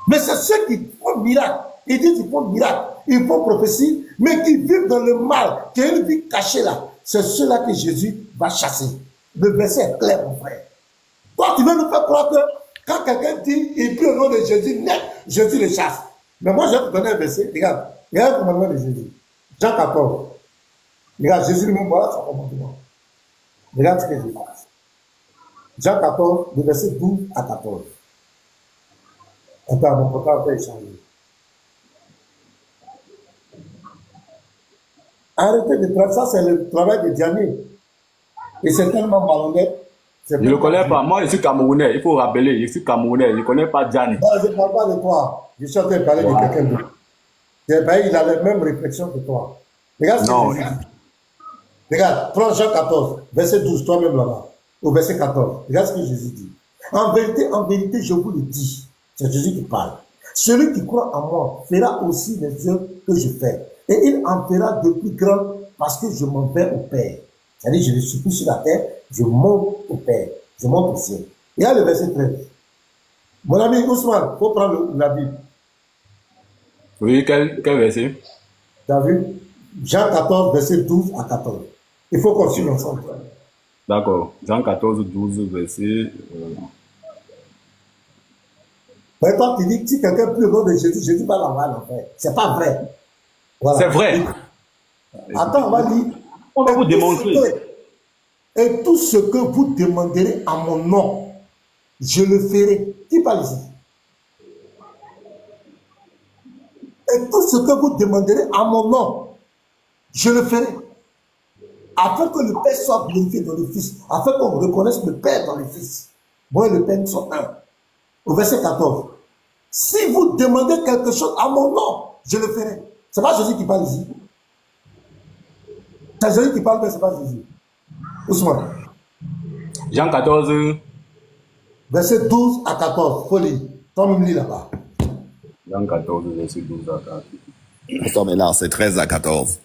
Mais c'est ceux qui font miracle. Ils disent qu'ils font miracle. Ils font prophétie, mais qui vivent dans le mal, qui ont une vie cachée là. C'est ceux-là que Jésus va chasser. Le verset est clair, mon frère. Toi, tu veux nous faire croire que quand quelqu'un dit, il prie au nom de Jésus, net, Jésus le chasse. Mais moi, je vais te donner un verset. Regarde le commandement de Jésus. Jean 14. Regarde, Jésus lui-même, voilà son commandement. Regarde ce que je dis. Jean 14, le verset 12 à 14. Attends, mon portable peut échanger. Arrêtez de travailler, ça c'est le travail de Diané. Et c'est tellement malhonnête. Je ne le connais pas. Moi, je suis Camerounais. Il faut rappeler, je suis Camerounais. Je ne connais pas Diané. Non, je ne parle pas de toi. Je suis en train de parler de quelqu'un d'autre. Il a les mêmes réflexions que toi. Regarde ce que Jésus dit. Regarde, prends Jean 14, verset 12, toi-même là-bas. Au verset 14. Regarde ce que Jésus dit. En vérité, je vous le dis. C'est Jésus qui parle. Celui qui croit en moi fera aussi les œuvres que je fais. Et il en fera de plus grandes parce que je m'en vais au Père. C'est-à-dire, je ne suis plus sur la terre, je monte au Père. Je monte au ciel. Et là, le verset 13. Mon ami Ousmane, il faut prendre la Bible. Oui, quel verset? Tu as vu? Jean 14, verset 12 à 14. Il faut qu'on suive ensemble. D'accord. Jean 14, 12, verset... Mais toi, tu dis que si quelqu'un prie au nom de Jésus, Jésus va l'envoyer en enfer. C'est pas vrai. Voilà. C'est vrai. Attends, on va lire. On va vous démontrer. Et tout ce que vous demanderez à mon nom, je le ferai. Qui parle ici? Et tout ce que vous demanderez à mon nom, je le ferai. Afin que le Père soit glorifié dans le Fils. Afin qu'on reconnaisse le Père dans le Fils. Moi et le Père sont un. Au verset 14. Si vous demandez quelque chose à mon nom, je le ferai. C'est pas Jésus qui parle ici. C'est Jésus qui parle, mais c'est pas Jésus. Ousmane. Jean 14. Verset 12 à 14. Faut lire. Toi-même lis là-bas. Jean 14, verset 12 à 14. Attends, mais là, c'est 13 à 14.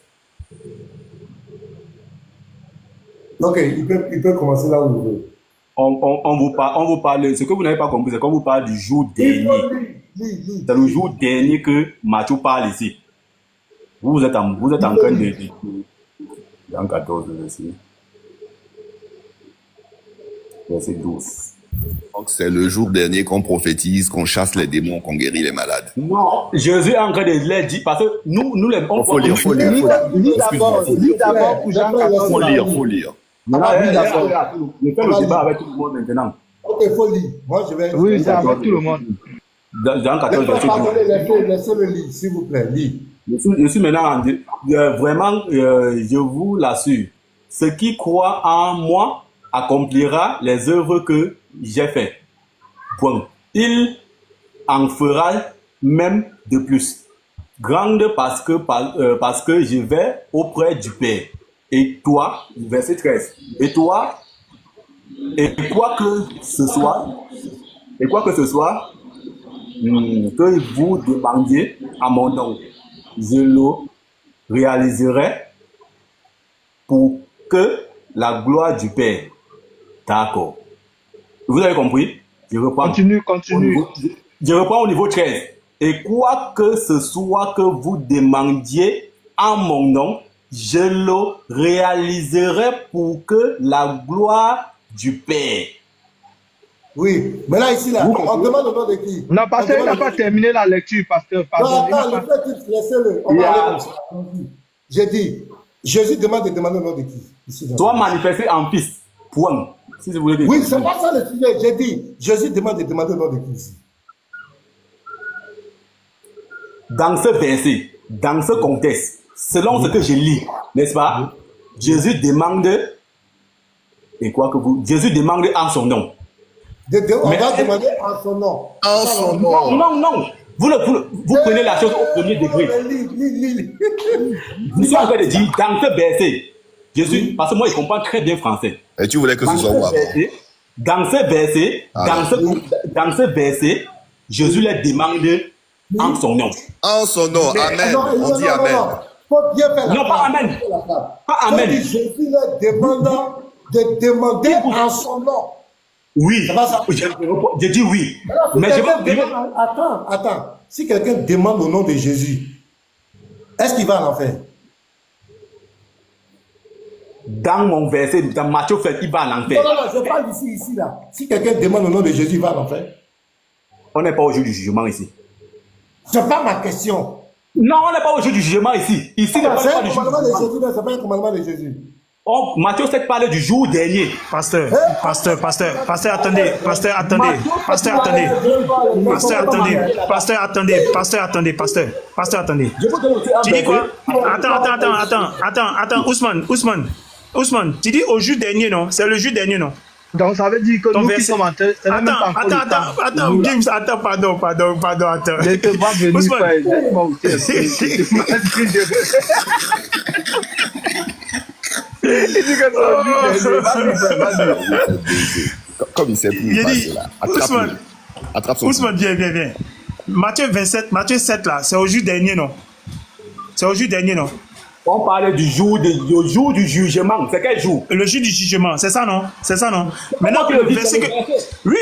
Ok, il peut commencer là où il veut. On vous parle, ce que vous n'avez pas compris, c'est qu'on vous parle du jour dernier. C'est le jour dernier que Matthieu parle ici. Vous êtes en train de... Jean 14, verset 12. Donc, c'est le jour dernier qu'on prophétise, qu'on chasse les démons, qu'on guérit les malades. Non, Jésus est en train de les dire, parce que nous les... Il faut lire, faut lire. Lis d'abord pour Jean 14. Faut lire. Maintenant, je fais le débat avec tout le monde maintenant. Ok, il faut lire. Moi, je vais... Oui, c'est avec tout le monde. Jean 14, verset 12. Laissez-le lire, s'il vous plaît, lire. Je suis maintenant vraiment, je vous l'assure, ce qui croit en moi accomplira les œuvres que j'ai faites. Point. Il en fera même de plus. Grande parce que je vais auprès du Père. Et toi, verset 13. Et toi, et quoi que ce soit, que vous demandiez à mon nom, je le réaliserai pour que la gloire du Père. D'accord. Vous avez compris? Je reprends. Continue. Je reprends au niveau 13. Et quoi que ce soit que vous demandiez en mon nom, je le réaliserai pour que la gloire du Père. Oui, mais là, ici, là, on demande au nom de qui? Non, pasteur, il n'a pas terminé la lecture, pasteur. Non, attends, le fait, laissez-le. On va aller comme ça. J'ai dit, Jésus demande au nom de qui? Ici, Soit manifesté en fils. Point. Si vous voulez dire. oui, c'est pas ça le sujet. J'ai dit, Jésus demande au nom de qui ici? Dans ce verset, dans ce contexte, selon ce que je lis, n'est-ce pas? Jésus demande, et quoi que vous, Jésus demande en son nom. On va demander en son nom. En son nom. Non. Vous prenez la chose au premier degré. Je suis en train de dire, dans ce verset, Jésus, parce que moi, je comprends très bien français. Et tu voulais que ce soit où avant? Dans ce verset, Jésus leur demande en son nom. En son nom, amen. On dit amen. Faut bien faire la Non, pas amen. Pas amen. Jésus leur demandant de demander en son nom. Oui. Je dis oui. Mais je veux. Attends. Si quelqu'un demande au nom de Jésus, est-ce qu'il va en enfer? Dans mon verset, dans Matthieu 7, il va en enfer. Non, je parle ici, là. Si quelqu'un demande au nom de Jésus, il va en enfer. On n'est pas au jour du jugement ici. C'est pas ma question. Non, on n'est pas au jour du jugement ici. Ici, C'est un commandement de Jésus, mais c'est pas un commandement de Jésus. Oh, Matthieu 7 parle du jour dernier. Pasteur, attendez. Tu dis quoi? Attends, Ousmane, tu dis au jour dernier, non? C'est le jour dernier, non? Donc ça veut dire que Ton nous verset... qui sommes en train... Attends, James, pardon. Je te vois venir, frère. Laisse-moi aussi. Il dit que Comme il sait plus passer là. Attrape son Ousmane, viens. Matthieu 7 là, c'est au jour dernier, non? On parle du jour du jugement. C'est quel jour? Le jour du jugement, c'est ça, non? Maintenant, le verset que... Oui,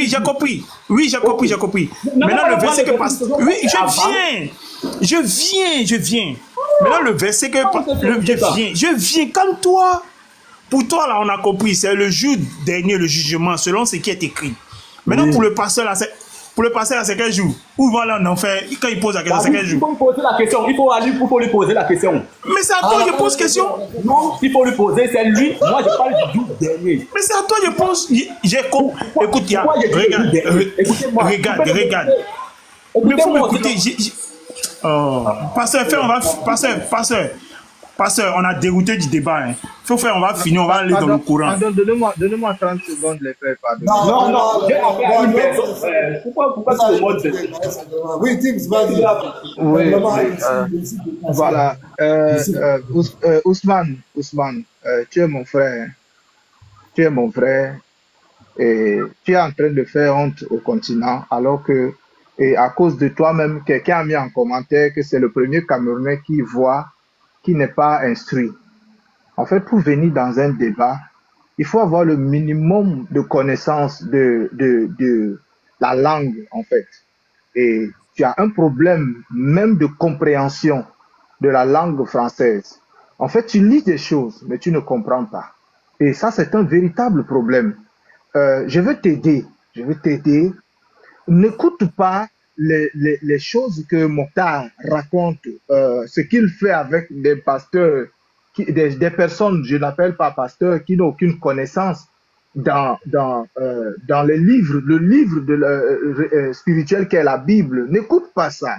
j'ai compris. Maintenant, le verset que passe... Oui, je viens. Maintenant, le verset que... Je viens, calme-toi. Pour toi, là, on a compris. C'est le jour dernier, le jugement, selon ce qui est écrit. Maintenant, pour le pasteur, là, c'est quel jour? Où va là en enfer? Quand il pose la question, c'est quel jour? Il faut lui poser la question. Il faut lui poser la question. Mais c'est à toi, je pose question. Non, il faut lui poser, c'est lui. Moi, je parle du jour dernier. Mais c'est à toi, je pose. J'ai compris. Écoute, regarde. Mais il faut m'écouter. Pasteur, on a dérouté du débat. Hein. Faut faire, on va finir, on va aller dans le courant. Donnez-moi 30 secondes, les frères, pardon. Non. J'ai affaire à une personne. Pourquoi tout le monde se... Oui, Tim, vas-y. Oui, voilà. Ousmane, tu es mon frère. Et tu es en train de faire honte au continent, alors que, et à cause de toi-même, quelqu'un a mis en commentaire que c'est le premier Camerounais qui n'est pas instruit. En fait, pour venir dans un débat, il faut avoir le minimum de connaissance de la langue, en fait. Et tu as un problème même de compréhension de la langue française. En fait, tu lis des choses, mais tu ne comprends pas. Et ça, c'est un véritable problème. Je veux t'aider. N'écoute pas les choses que Mokhtar raconte, ce qu'il fait avec des pasteurs, des personnes, je n'appelle pas pasteurs, qui n'ont aucune connaissance dans le livre spirituel qu'est la Bible. N'écoute pas ça.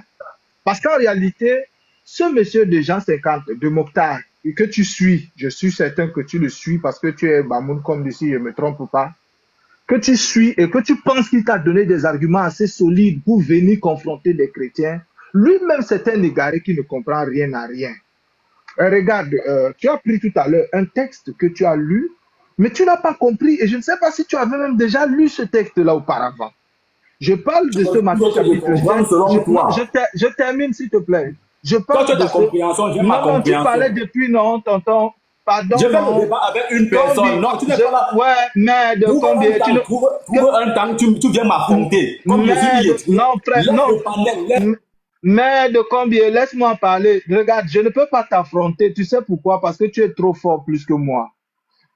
Parce qu'en réalité, ce monsieur de Jean 50, de Mokhtar, que tu suis, je suis certain que tu le suis parce que tu es Bamoun comme ici, je ne me trompe pas, que tu suis et que tu penses qu'il t'a donné des arguments assez solides pour venir confronter des chrétiens, lui-même c'est un égaré qui ne comprend rien à rien. Regarde, tu as pris tout à l'heure un texte que tu as lu, mais tu n'as pas compris. Et je ne sais pas si tu avais même déjà lu ce texte-là auparavant. Je parle de ce Matthieu chapitre 7. Je termine, s'il te plaît. Je parle toi, tu as de ta compréhension, j'ai ma non, tu compréhension. parlais depuis, non, tonton. Pardon, Je fais non. le débat avec une personne. Non, tu n'es pas là. Ouais, mais de combien tu trouve un temps, tu viens m'affronter. Comme non, frère, non. Mais de combien? Laisse-moi parler. Regarde, je ne peux pas t'affronter. Tu sais pourquoi? Parce que tu es trop fort plus que moi.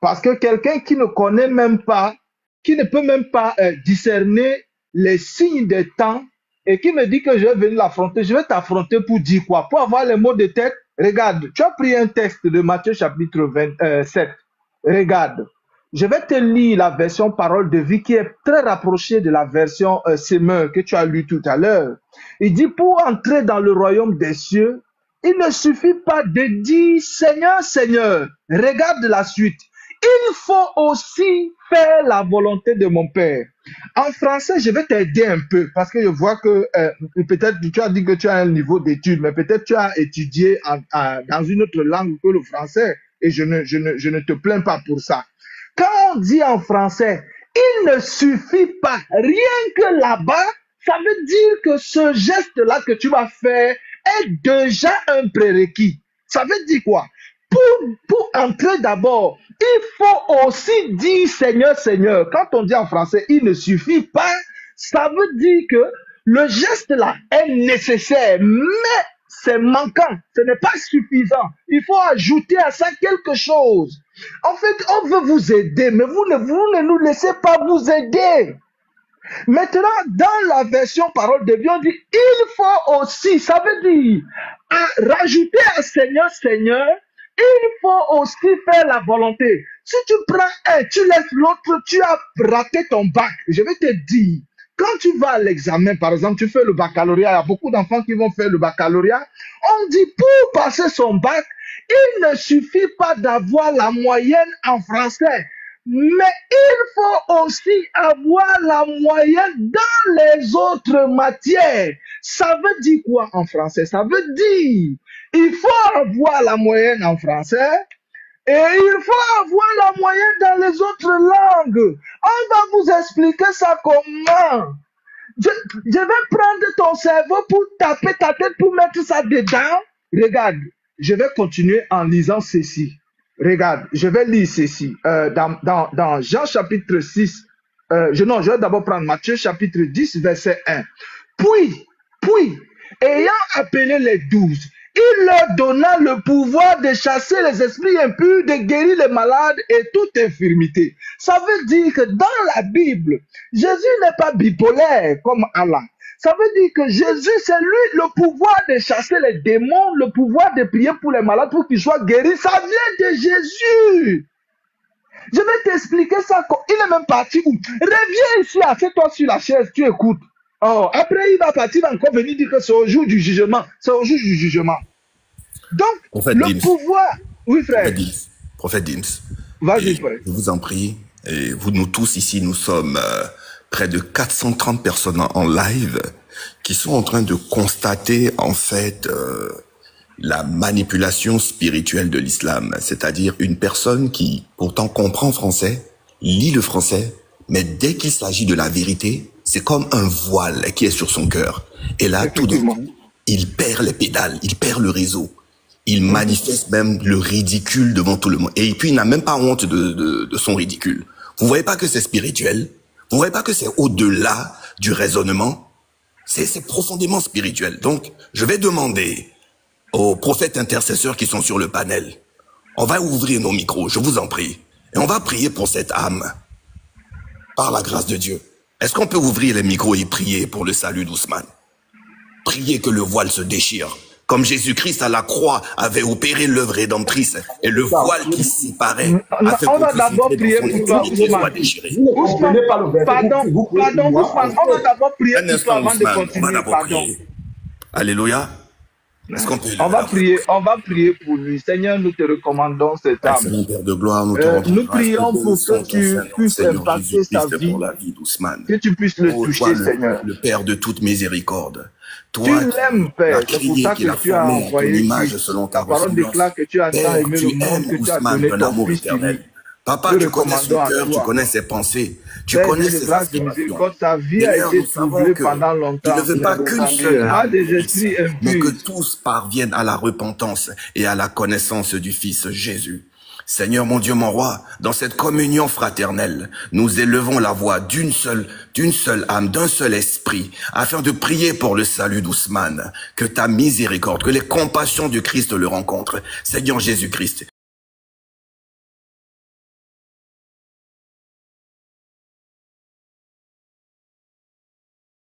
Parce que quelqu'un qui ne connaît même pas, qui ne peut même pas discerner les signes des temps et qui me dit que je vais venir l'affronter, je vais t'affronter pour dire quoi? Pour avoir les mots de tête? Regarde, tu as pris un texte de Matthieu chapitre 7. Regarde, je vais te lire la version parole de vie qui est très rapprochée de la version Semeur que tu as lu tout à l'heure. Il dit, pour entrer dans le royaume des cieux, il ne suffit pas de dire Seigneur, Seigneur. Regarde la suite. Il faut aussi faire la volonté de mon Père. En français, je vais t'aider un peu parce que je vois que peut-être tu as dit que tu as un niveau d'études, mais peut-être tu as étudié dans une autre langue que le français et je ne te plains pas pour ça. Quand on dit en français, il ne suffit pas, rien que là-bas, ça veut dire que ce geste-là que tu vas faire est déjà un prérequis. Ça veut dire quoi? Pour entrer d'abord, il faut aussi dire Seigneur, Seigneur. Quand on dit en français, il ne suffit pas, ça veut dire que le geste là est nécessaire, mais c'est manquant, ce n'est pas suffisant. Il faut ajouter à ça quelque chose. En fait, on veut vous aider, mais vous ne nous laissez pas vous aider. Maintenant, dans la version parole de Dieu, on dit, il faut aussi, ça veut dire, rajouter à Seigneur, Seigneur, il faut aussi faire la volonté. Si tu prends un, tu laisses l'autre, tu as raté ton bac. Je vais te dire, quand tu vas à l'examen, par exemple, tu fais le baccalauréat, il y a beaucoup d'enfants qui vont faire le baccalauréat, on dit, pour passer son bac, il ne suffit pas d'avoir la moyenne en français. Mais il faut aussi avoir la moyenne dans les autres matières. Ça veut dire quoi en français? Ça veut dire, il faut avoir la moyenne en français et il faut avoir la moyenne dans les autres langues. On va vous expliquer ça comment. Je vais prendre ton cerveau pour taper ta tête, pour mettre ça dedans. Regarde, je vais continuer en lisant ceci. Regarde, je vais lire ceci. Dans Jean chapitre 6, je vais d'abord prendre Matthieu chapitre 10, verset 1. Puis, ayant appelé les 12, il leur donna le pouvoir de chasser les esprits impurs, de guérir les malades et toute infirmité. Ça veut dire que dans la Bible, Jésus n'est pas bipolaire comme Allah. Ça veut dire que Jésus, c'est lui le pouvoir de chasser les démons, le pouvoir de prier pour les malades pour qu'ils soient guéris. Ça vient de Jésus. Je vais t'expliquer ça. Il est même parti où? Reviens ici, assieds-toi sur la chaise, tu écoutes. Oh, après, il va partir, il va encore venir dire que c'est au jour du jugement. C'est au jour du jugement. Donc, Prophète le Dims. pouvoir... Oui, frère. Prophète Dims. Vas-y, frère. Je vous en prie, et vous, nous tous ici, nous sommes près de 430 personnes en live qui sont en train de constater, en fait, la manipulation spirituelle de l'islam. C'est-à-dire une personne qui, pourtant, comprend français, lit le français, mais dès qu'il s'agit de la vérité, c'est comme un voile qui est sur son cœur. Et là, tout d'un coup, il perd les pédales, il perd le réseau. Il manifeste même le ridicule devant tout le monde. Et puis, il n'a même pas honte de son ridicule. Vous voyez pas que c'est spirituel? Vous voyez pas que c'est au-delà du raisonnement? C'est profondément spirituel. Donc, je vais demander aux prophètes intercesseurs qui sont sur le panel, on va ouvrir nos micros, je vous en prie. Et on va prier pour cette âme. Par la grâce de Dieu. Est-ce qu'on peut ouvrir les micros et prier pour le salut d'Ousmane? Prier que le voile se déchire. Comme Jésus-Christ à la croix avait opéré l'œuvre rédemptrice et le voile qui séparait. On va d'abord prier pour toi, Ousmane. Ousmane, pardon, Ousmane, on va d'abord prier pour toi avant de continuer, pardon. Alléluia. Est-ce qu'on peut On va prier pour lui. Seigneur, nous te recommandons cette âme. Excellent Père de gloire, nous te rendons Nous grâce prions pour pour que tu puisses Seigneur impacter sa Jésus-Christ, vie, pour la vie d'Ousmane. que tu puisses le Oh, toucher, toi, Seigneur. le Père de toute miséricorde. Tu Toi l'aimes, qui Père. as C'est pour crié, ça qui que l'as tu as formé à ton envoyé image Christ. selon ta Ta parole ressemblance. déclare que tu as tant Père, aimé tu le monde aimes que tu as Ousmane donné d'un ton amour Fils éternel. unique. Papa, Nous tu connais son recommandons à cœur, tu toi. connais ses pensées, tu Père connais Dieu de ses grâce, de aspirations. miséricorde, sa vie a Seigneur, été nous savons troublée que pendant tu longtemps. ne veux pas qu'une seule A âme des périsse, esprits mais que impurs. tous parviennent à la repentance et à la connaissance du Fils Jésus. Seigneur mon Dieu, mon roi, dans cette communion fraternelle, nous élevons la voix d'une seule âme, d'un seul esprit, afin de prier pour le salut d'Ousmane, que ta miséricorde, que les compassions du Christ le rencontrent. Seigneur Jésus-Christ,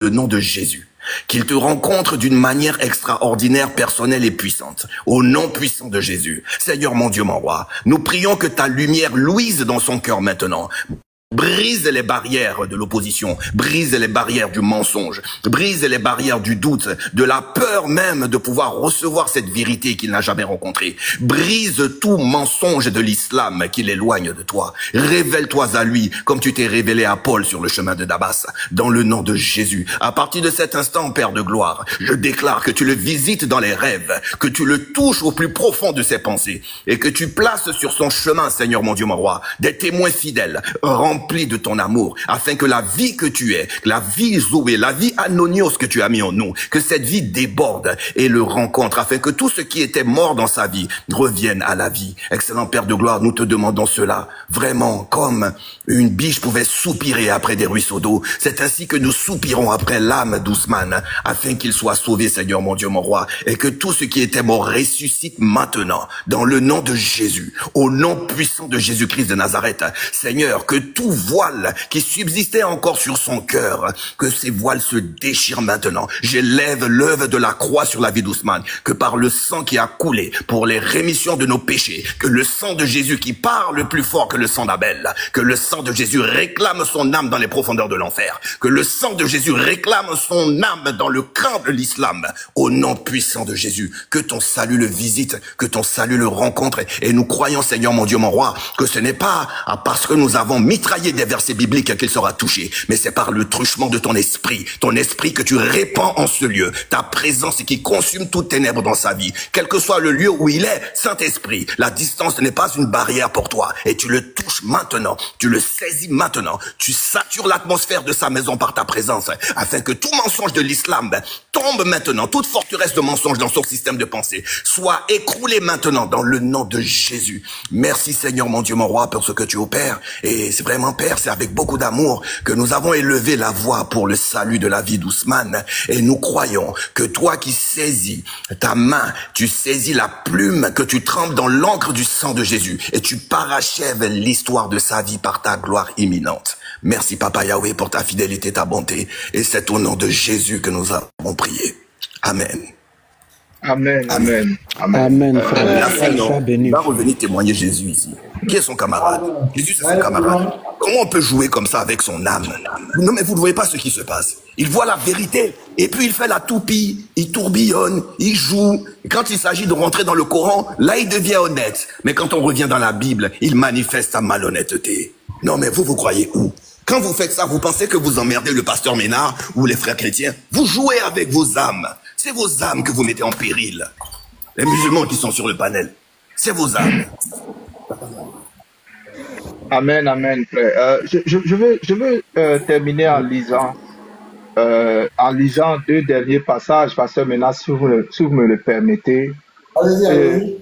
le nom de Jésus, qu'il te rencontre d'une manière extraordinaire, personnelle et puissante, au nom puissant de Jésus. Seigneur mon Dieu, mon roi, nous prions que ta lumière luise dans son cœur maintenant. Brise les barrières de l'opposition, brise les barrières du mensonge, brise les barrières du doute, de la peur même de pouvoir recevoir cette vérité qu'il n'a jamais rencontrée. Brise tout mensonge de l'islam qui l'éloigne de toi. Révèle-toi à lui comme tu t'es révélé à Paul sur le chemin de Damas, dans le nom de Jésus. À partir de cet instant, Père de gloire, je déclare que tu le visites dans les rêves, que tu le touches au plus profond de ses pensées et que tu places sur son chemin, Seigneur mon Dieu, mon roi, des témoins fidèles, remplis de ton amour, afin que la vie que tu es, la vie Zoé, la vie Anonios que tu as mis en nous, que cette vie déborde et le rencontre, afin que tout ce qui était mort dans sa vie revienne à la vie. Excellent Père de gloire, nous te demandons cela, vraiment, comme une biche pouvait soupirer après des ruisseaux d'eau, c'est ainsi que nous soupirons après l'âme d'Ousmane, afin qu'il soit sauvé, Seigneur mon Dieu, mon roi, et que tout ce qui était mort ressuscite maintenant, dans le nom de Jésus, au nom puissant de Jésus-Christ de Nazareth. Seigneur, que tout voile qui subsistait encore sur son cœur, que ces voiles se déchirent maintenant. J'élève l'œuvre de la croix sur la vie d'Ousmane, que par le sang qui a coulé pour les rémissions de nos péchés, que le sang de Jésus qui parle plus fort que le sang d'Abel, que le sang de Jésus réclame son âme dans les profondeurs de l'enfer, que le sang de Jésus réclame son âme dans le camp de l'islam, au nom puissant de Jésus, que ton salut le visite, que ton salut le rencontre, et nous croyons, Seigneur mon Dieu, mon roi, que ce n'est pas parce que nous avons mitraillé des versets bibliques qu'il sera touché, mais c'est par le truchement de ton esprit que tu répands en ce lieu, ta présence qui consume toute ténèbre dans sa vie, quel que soit le lieu où il est. Saint-Esprit, la distance n'est pas une barrière pour toi, et tu le touches maintenant, tu le saisis maintenant, tu satures l'atmosphère de sa maison par ta présence, afin que tout mensonge de l'islam tombe maintenant, toute forteresse de mensonge dans son système de pensée soit écroulée maintenant dans le nom de Jésus. Merci Seigneur mon Dieu, mon roi, pour ce que tu opères, et c'est vraiment Père, c'est avec beaucoup d'amour que nous avons élevé la voix pour le salut de la vie d'Ousmane, et nous croyons que toi qui saisis ta main, tu saisis la plume, que tu trempes dans l'encre du sang de Jésus, et tu parachèves l'histoire de sa vie par ta gloire imminente. Merci Papa Yahweh pour ta fidélité, ta bonté, et c'est au nom de Jésus que nous avons prié. Amen. Amen, amen, amen. Amen, frère. Sois béni. Il va revenir témoigner Jésus ici. Qui est son camarade? Jésus, c'est son camarade. Comment on peut jouer comme ça avec son âme? Non, mais vous ne voyez pas ce qui se passe. Il voit la vérité, et puis il fait la toupie, il tourbillonne, il joue. Et quand il s'agit de rentrer dans le Coran, là, il devient honnête. Mais quand on revient dans la Bible, il manifeste sa malhonnêteté. Non, mais vous croyez où? Quand vous faites ça, vous pensez que vous emmerdez le pasteur Ménard ou les frères chrétiens? Vous jouez avec vos âmes. C'est vos âmes que vous mettez en péril. Les musulmans qui sont sur le panel, c'est vos âmes. Amen, amen, frère. Je veux terminer en lisant deux derniers passages, pasteur Ménard, si vous me le permettez.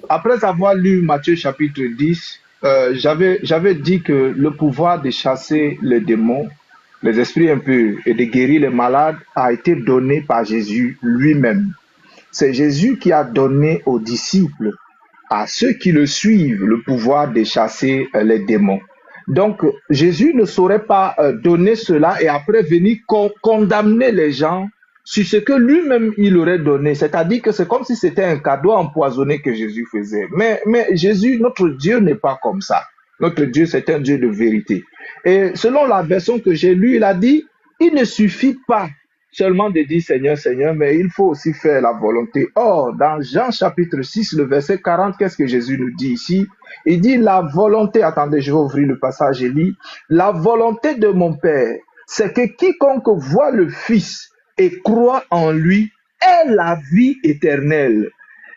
Après avoir lu Matthieu chapitre 10, j'avais dit que le pouvoir de chasser les démons, les esprits impurs et de guérir les malades a été donné par Jésus lui-même. C'est Jésus qui a donné aux disciples, à ceux qui le suivent, le pouvoir de chasser les démons. Donc, Jésus ne saurait pas donner cela et après venir condamner les gens sur ce que lui-même il aurait donné. C'est-à-dire que c'est comme si c'était un cadeau empoisonné que Jésus faisait. Mais Jésus, notre Dieu, n'est pas comme ça. Notre Dieu, c'est un Dieu de vérité. Et selon la version que j'ai lue, il a dit, il ne suffit pas seulement de dire Seigneur, Seigneur, mais il faut aussi faire la volonté. Or, dans Jean chapitre 6, le verset 40, qu'est-ce que Jésus nous dit ici? Il dit la volonté, attendez, je vais ouvrir le passage et lire. La volonté de mon Père, c'est que quiconque voit le Fils et croit en lui ait la vie éternelle.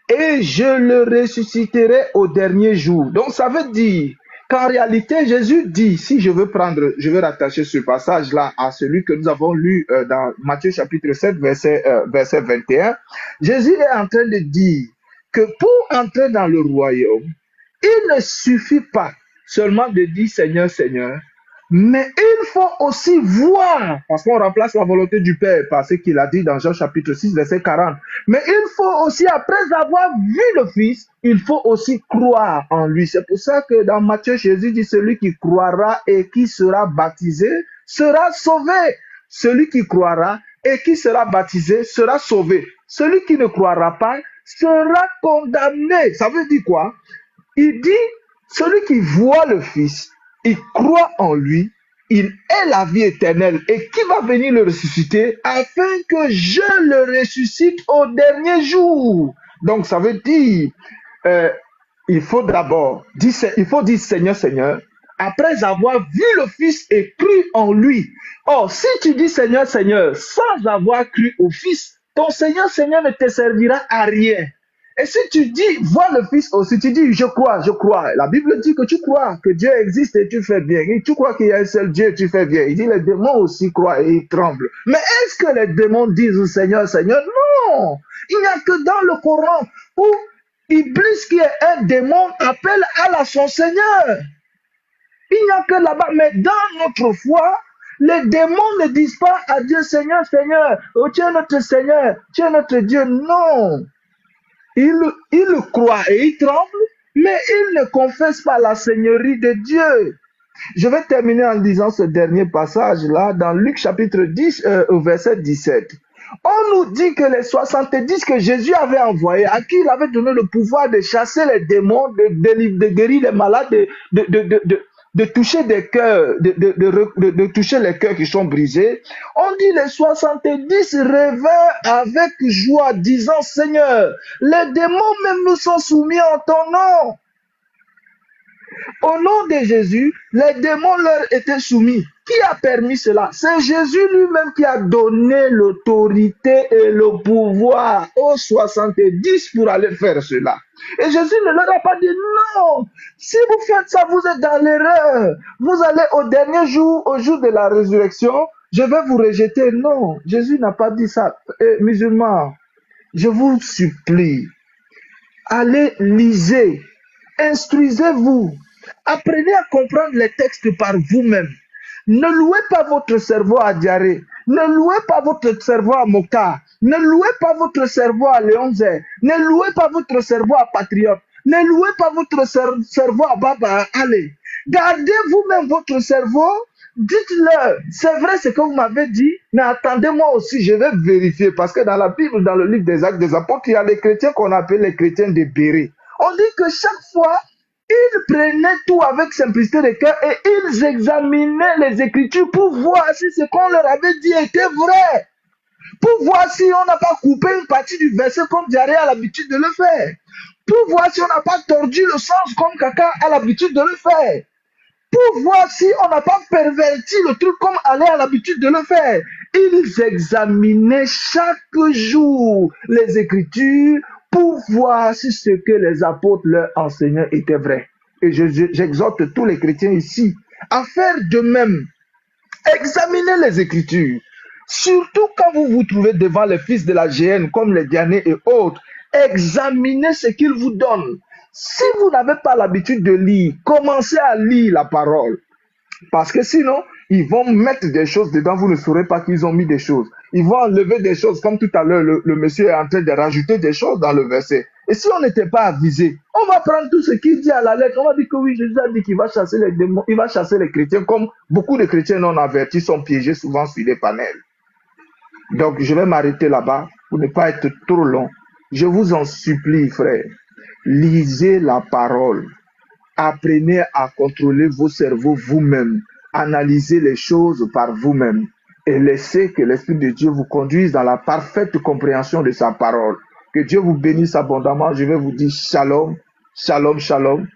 Et je le ressusciterai au dernier jour. Donc ça veut dire qu'en réalité, Jésus dit, si je veux rattacher ce passage-là à celui que nous avons lu dans Matthieu chapitre 7, verset 21, Jésus est en train de dire que pour entrer dans le royaume, il ne suffit pas seulement de dire Seigneur, Seigneur, mais il faut aussi voir, parce qu'on remplace la volonté du Père par ce qu'il a dit dans Jean chapitre 6, verset 40. Mais il faut aussi, après avoir vu le Fils, il faut aussi croire en lui. C'est pour ça que dans Matthieu, Jésus dit, celui qui croira et qui sera baptisé sera sauvé. Celui qui croira et qui sera baptisé sera sauvé. Celui qui ne croira pas sera condamné. Ça veut dire quoi? Il dit, celui qui voit le Fils, il croit en lui, il est la vie éternelle et qui va venir le ressusciter afin que je le ressuscite au dernier jour. Donc ça veut dire, il faut dire Seigneur, Seigneur, après avoir vu le Fils et cru en lui. Or, si tu dis Seigneur, Seigneur, sans avoir cru au Fils, ton Seigneur, Seigneur ne te servira à rien. Et si tu dis, vois le Fils aussi, tu dis, je crois, je crois. La Bible dit que tu crois que Dieu existe et tu fais bien. Et tu crois qu'il y a un seul Dieu et tu fais bien. Il dit, les démons aussi croient et ils tremblent. Mais est-ce que les démons disent Seigneur, Seigneur? Non! Il n'y a que dans le Coran où Iblis, qui est un démon, appelle Allah son Seigneur. Il n'y a que là-bas. Mais dans notre foi, les démons ne disent pas à Dieu, Seigneur, Seigneur, oh, tu es notre Seigneur, tu es notre Dieu. Non! Il croit et il tremble, mais il ne confesse pas la seigneurie de Dieu. Je vais terminer en lisant ce dernier passage-là dans Luc chapitre 10, au verset 17. On nous dit que les 70 que Jésus avait envoyés, à qui il avait donné le pouvoir de chasser les démons, de guérir les malades, de toucher des cœurs, de toucher les cœurs qui sont brisés. On dit les 70 revinrent avec joie, disant Seigneur, les démons même nous sont soumis en ton nom. Au nom de Jésus, les démons leur étaient soumis. Qui a permis cela? C'est Jésus lui-même qui a donné l'autorité et le pouvoir aux 70 pour aller faire cela. Et Jésus ne leur a pas dit non. Si vous faites ça, vous êtes dans l'erreur. Vous allez au dernier jour, au jour de la résurrection, je vais vous rejeter. Non, Jésus n'a pas dit ça. Musulmans, je vous supplie, allez, lisez, instruisez-vous, apprenez à comprendre les textes par vous-même. Ne louez pas votre cerveau à diarrhée. Ne louez pas votre cerveau à Mokhtar. Ne louez pas votre cerveau à Léon Zé. Ne louez pas votre cerveau à Patriote. Ne louez pas votre cerveau à Baba Allez. Gardez vous-même votre cerveau. Dites-leur, c'est vrai ce que vous m'avez dit, mais attendez-moi aussi, je vais vérifier. Parce que dans la Bible, dans le livre des Actes des Apôtres, il y a les chrétiens qu'on appelle les chrétiens de Béret. On dit que chaque fois, ils prenaient tout avec simplicité de cœur et ils examinaient les Écritures pour voir si ce qu'on leur avait dit était vrai. Pour voir si on n'a pas coupé une partie du verset comme Diarrhée a l'habitude de le faire. Pour voir si on n'a pas tordu le sens comme Kaka a l'habitude de le faire. Pour voir si on n'a pas perverti le truc comme Allah a l'habitude de le faire. Ils examinaient chaque jour les Écritures pour voir si ce que les apôtres leur enseignaient était vrai. Et j'exhorte tous les chrétiens ici à faire de même. Examinez les Écritures. Surtout quand vous vous trouvez devant les fils de la géhenne comme les Dianés et autres. Examinez ce qu'ils vous donnent. Si vous n'avez pas l'habitude de lire, commencez à lire la parole. Parce que sinon, ils vont mettre des choses dedans, vous ne saurez pas qu'ils ont mis des choses. Ils vont enlever des choses, comme tout à l'heure, le monsieur est en train de rajouter des choses dans le verset. Et si on n'était pas avisé, on va prendre tout ce qu'il dit à la lettre, on va dire que oui, Jésus a dit qu'il va chasser les démons, il va chasser les chrétiens, comme beaucoup de chrétiens non avertis sont piégés souvent sur des panels. Donc, je vais m'arrêter là-bas pour ne pas être trop long. Je vous en supplie, frères, lisez la parole. Apprenez à contrôler vos cerveaux vous-même. Analysez les choses par vous-même. et laissez que l'Esprit de Dieu vous conduise dans la parfaite compréhension de sa parole. Que Dieu vous bénisse abondamment. Je vais vous dire shalom, shalom, shalom.